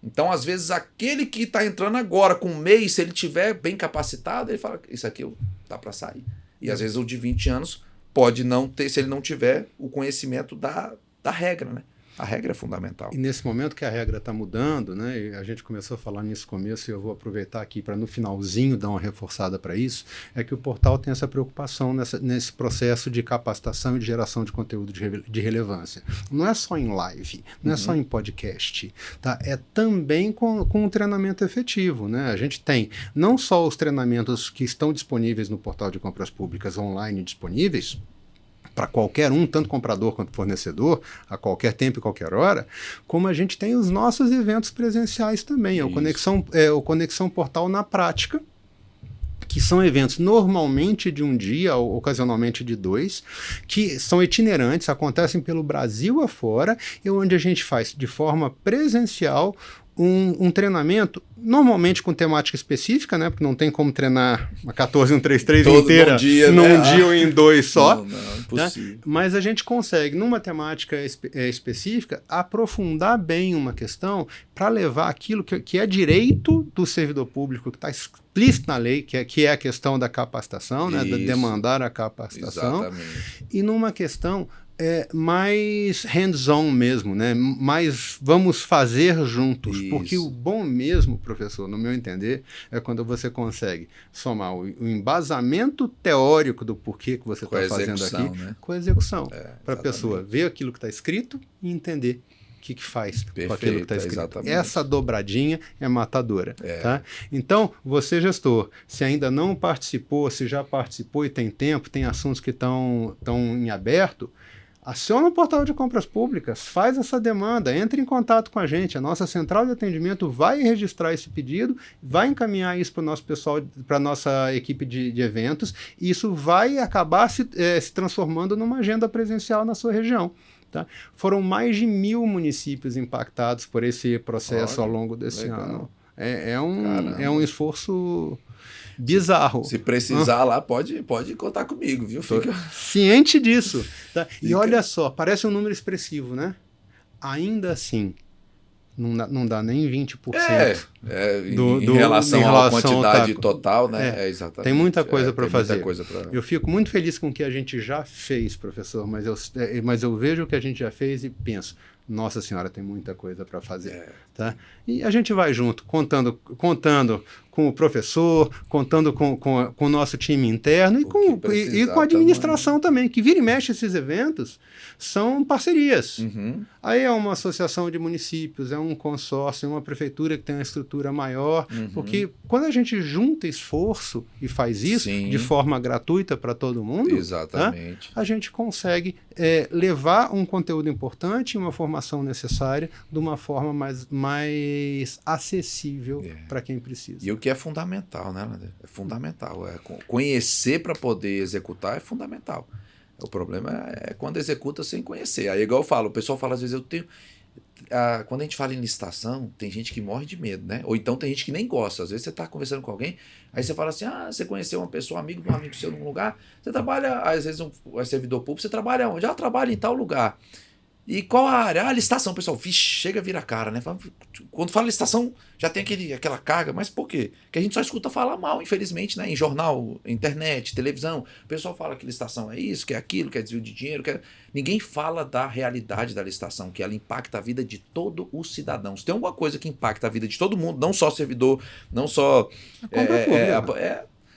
Então, às vezes, aquele que está entrando agora com um mês, se ele estiver bem capacitado, ele fala, isso aqui dá para sair. E às vezes o de 20 anos pode não ter, se ele não tiver o conhecimento da regra, né? A regra é fundamental. E nesse momento que a regra está mudando, né, e a gente começou a falar nisso no começo, e eu vou aproveitar aqui para no finalzinho dar uma reforçada para isso, é que o portal tem essa preocupação nesse processo de capacitação e de geração de conteúdo de relevância. Não é só em live, não é só em podcast, tá? É também com um treinamento efetivo, né? A gente tem não só os treinamentos que estão disponíveis no portal de compras públicas online disponíveis, para qualquer um, tanto comprador quanto fornecedor, a qualquer tempo e qualquer hora, como a gente tem os nossos eventos presenciais também, o Conexão Portal na Prática, que são eventos normalmente de um dia, ou ocasionalmente de 2, que são itinerantes, acontecem pelo Brasil afora, e onde a gente faz de forma presencial um treinamento, normalmente com temática específica, né? Porque não tem como treinar uma 14133 inteira num dia ou em 2 só. Não, impossível. Né? Mas a gente consegue, numa temática específica, aprofundar bem uma questão para levar aquilo que é direito do servidor público, que está explícito na lei, que é a questão da capacitação, né? De demandar a capacitação. Exatamente. E numa questão mais hands-on mesmo, né? Mais vamos fazer juntos. Isso. Porque o bom mesmo, professor, no meu entender, é quando você consegue somar o embasamento teórico do porquê que você está fazendo aqui, né? Com a execução. Para a pessoa ver aquilo que está escrito e entender o que faz com aquilo que está escrito. Exatamente. Essa dobradinha é matadora. Tá? Então, você, gestor, se ainda não participou, se já participou e tem tempo, tem assuntos que estão em aberto, aciona o portal de compras públicas, faz essa demanda, entre em contato com a gente. A nossa central de atendimento vai registrar esse pedido, vai encaminhar isso para o nosso pessoal, para a nossa equipe de eventos, e isso vai acabar se transformando numa agenda presencial na sua região. Tá? Foram mais de 1.000 municípios impactados por esse processo ao longo desse ano. É um esforço bizarro. Se precisar lá, pode contar comigo, viu? Fica ciente disso. Tá? E olha só, parece um número expressivo, né? Ainda assim, não dá nem 20% em relação à quantidade total, né? Exatamente. Tem muita coisa para fazer. Eu fico muito feliz com o que a gente já fez, professor, mas eu vejo o que a gente já fez e penso, nossa senhora, tem muita coisa para fazer. Tá? E a gente vai junto, contando com o professor, contando com o nosso time interno e com a administração também, que vira e mexe esses eventos, são parcerias. Aí é uma associação de municípios, é um consórcio, é uma prefeitura que tem uma estrutura maior, porque quando a gente junta esforço e faz isso de forma gratuita para todo mundo, exatamente, tá? A gente consegue levar um conteúdo importante e uma formação necessária de uma forma mais acessível para quem precisa. E o que é fundamental, né, Lander? É fundamental. Conhecer para poder executar é fundamental. O problema é quando executa sem conhecer. Aí, igual eu falo, o pessoal fala às vezes, quando a gente fala em licitação, tem gente que morre de medo, né? Ou então tem gente que nem gosta. Às vezes você está conversando com alguém, aí você fala assim, você conheceu uma pessoa, amigo de um amigo seu num lugar, você trabalha, às vezes é servidor público, você trabalha onde? Trabalha em tal lugar. E qual a área? Licitação, pessoal. Vixe, chega a virar a cara, né? Quando fala licitação, já tem aquela carga. Mas por quê? Porque a gente só escuta falar mal, infelizmente, né? Em jornal, internet, televisão. O pessoal fala que licitação é isso, que é aquilo, que é desvio de dinheiro. Ninguém fala da realidade da licitação, que ela impacta a vida de todo o cidadão. Se tem alguma coisa que impacta a vida de todo mundo, não só servidor, não só...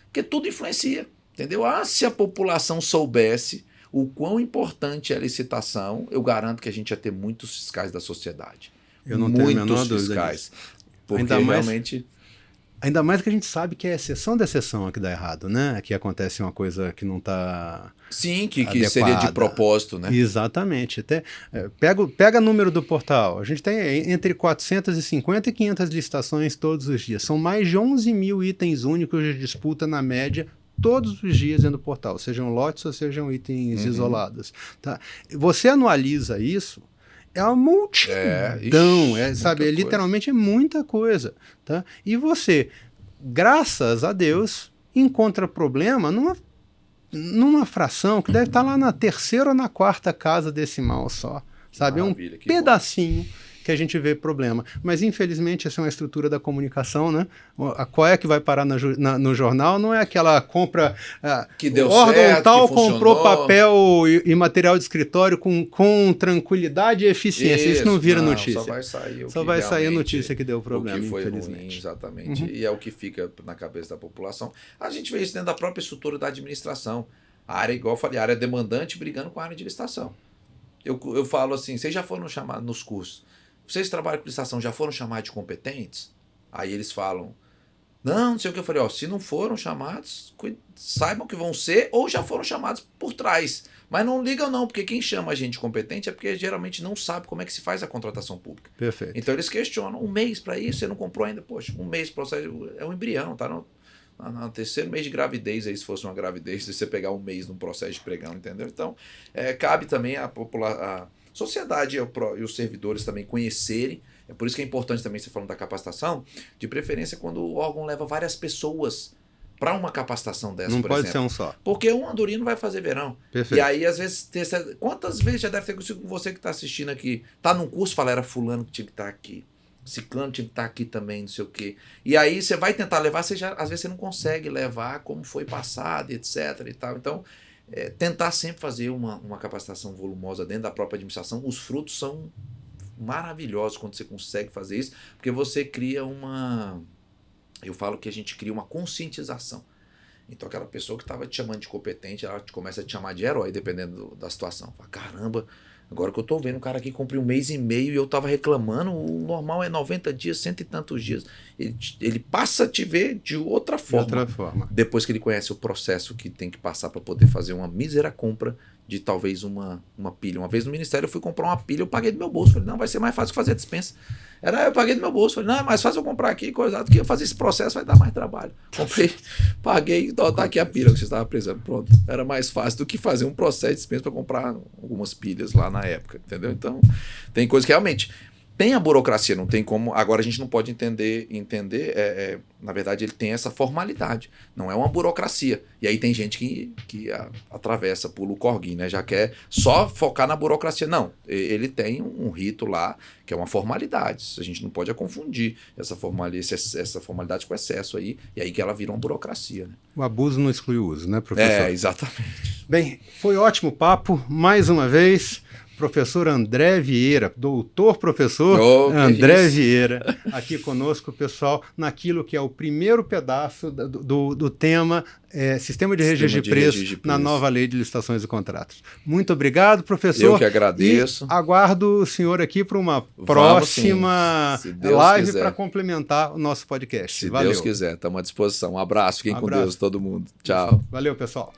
Porque tudo influencia, entendeu? Se a população soubesse o quão importante é a licitação, eu garanto que a gente ia ter muitos fiscais da sociedade. Eu não tenho a menor dúvida fiscais. Porque realmente... Ainda mais que a gente sabe que é exceção da exceção a que dá errado, né? Aqui acontece uma coisa que não está... Sim, que seria de propósito, né? Exatamente. Até, pega o número do portal. A gente tem entre 450 e 500 licitações todos os dias. São mais de 11.000 itens únicos de disputa na média todos os dias dentro do portal, sejam lotes ou sejam itens isolados. Tá? Você anualiza isso, é uma multidão, sabe? Literalmente é muita coisa. Tá? E você, graças a Deus, encontra problema numa fração que deve estar lá na terceira ou na quarta casa decimal só. Sabe? É um pedacinho que a gente vê problema. Mas, infelizmente, essa é uma estrutura da comunicação, né? Qual é que vai parar no jornal? Não é aquela compra... que deu órgão certo, tal que comprou papel e material de escritório com tranquilidade e eficiência. Isso não vira notícia. Só vai sair a notícia que deu problema, o que foi infelizmente. Ruim, exatamente. E é o que fica na cabeça da população. A gente vê isso dentro da própria estrutura da administração. A área, igual eu falei, a área demandante brigando com a área de licitação. Eu falo assim, vocês já foram chamados nos cursos, vocês trabalham com licitação, já foram chamados de competentes? Aí eles falam, não sei o que. Eu falei, se não foram chamados, saibam que vão ser ou já foram chamados por trás. Mas não ligam não, porque quem chama a gente competente é porque geralmente não sabe como é que se faz a contratação pública. Perfeito. Então eles questionam, 1 mês para isso, você não comprou ainda? Poxa, 1 mês processo, é um embrião, tá no terceiro mês de gravidez, aí se fosse uma gravidez, se você pegar 1 mês num processo de pregão, entendeu? Então, cabe também a sociedade e os servidores também conhecerem. É por isso que é importante também, você falando da capacitação, de preferência quando o órgão leva várias pessoas para uma capacitação dessa, não por pode exemplo. ser um só. Porque um andorinho vai fazer verão. Perfeito. E aí, às vezes, quantas vezes já deve ter acontecido com você que está assistindo aqui, tá num curso, fala, era fulano que tinha que estar aqui. Ciclano tinha que estar aqui também, não sei o quê. E aí você vai tentar levar, às vezes você não consegue levar como foi passado, etc. e tal. Então, tentar sempre fazer uma capacitação volumosa dentro da própria administração. Os frutos são maravilhosos quando você consegue fazer isso, porque você cria eu falo que a gente cria uma conscientização. Então aquela pessoa que estava te chamando de competente, ela começa a te chamar de herói, dependendo da situação. Fala, caramba, agora que eu tô vendo um cara aqui comprei 1 mês e meio e eu tava reclamando, o normal é 90 dias, 100 e tantos dias. Ele passa a te ver de outra forma. Depois que ele conhece o processo que tem que passar para poder fazer uma mísera compra de talvez uma pilha. Uma vez no ministério eu fui comprar uma pilha, eu paguei do meu bolso. Falei, não, vai ser mais fácil que fazer a dispensa. Eu paguei do meu bolso. Falei, não, é mais fácil eu comprar aqui, coisa do que eu fazer esse processo, vai dar mais trabalho. Comprei, paguei, tá aqui a pilha que você estava precisando. Pronto. Era mais fácil do que fazer um processo de dispensa para comprar algumas pilhas lá na época, entendeu? Então, tem coisa que realmente... Tem a burocracia, não tem como... Agora a gente não pode entender na verdade, ele tem essa formalidade. Não é uma burocracia. E aí tem gente que atravessa, pula o corguinho, né? Já quer só focar na burocracia. Não, ele tem um rito lá, que é uma formalidade. A gente não pode confundir essa formalidade com excesso aí. E aí que ela vira uma burocracia, né? O abuso não exclui o uso, né, professor? Exatamente. Bem, foi ótimo papo, mais uma vez... Professor André Vieira, doutor professor André Vieira, aqui conosco, pessoal, naquilo que é o primeiro pedaço do tema Sistema de Registro de Preço na nova Lei de Licitações e Contratos. Muito obrigado, professor. Eu que agradeço. E aguardo o senhor aqui para uma próxima live para complementar o nosso podcast. Se Deus quiser, estamos à disposição. Um abraço, fiquem com Deus, todo mundo. Tchau. Valeu, pessoal.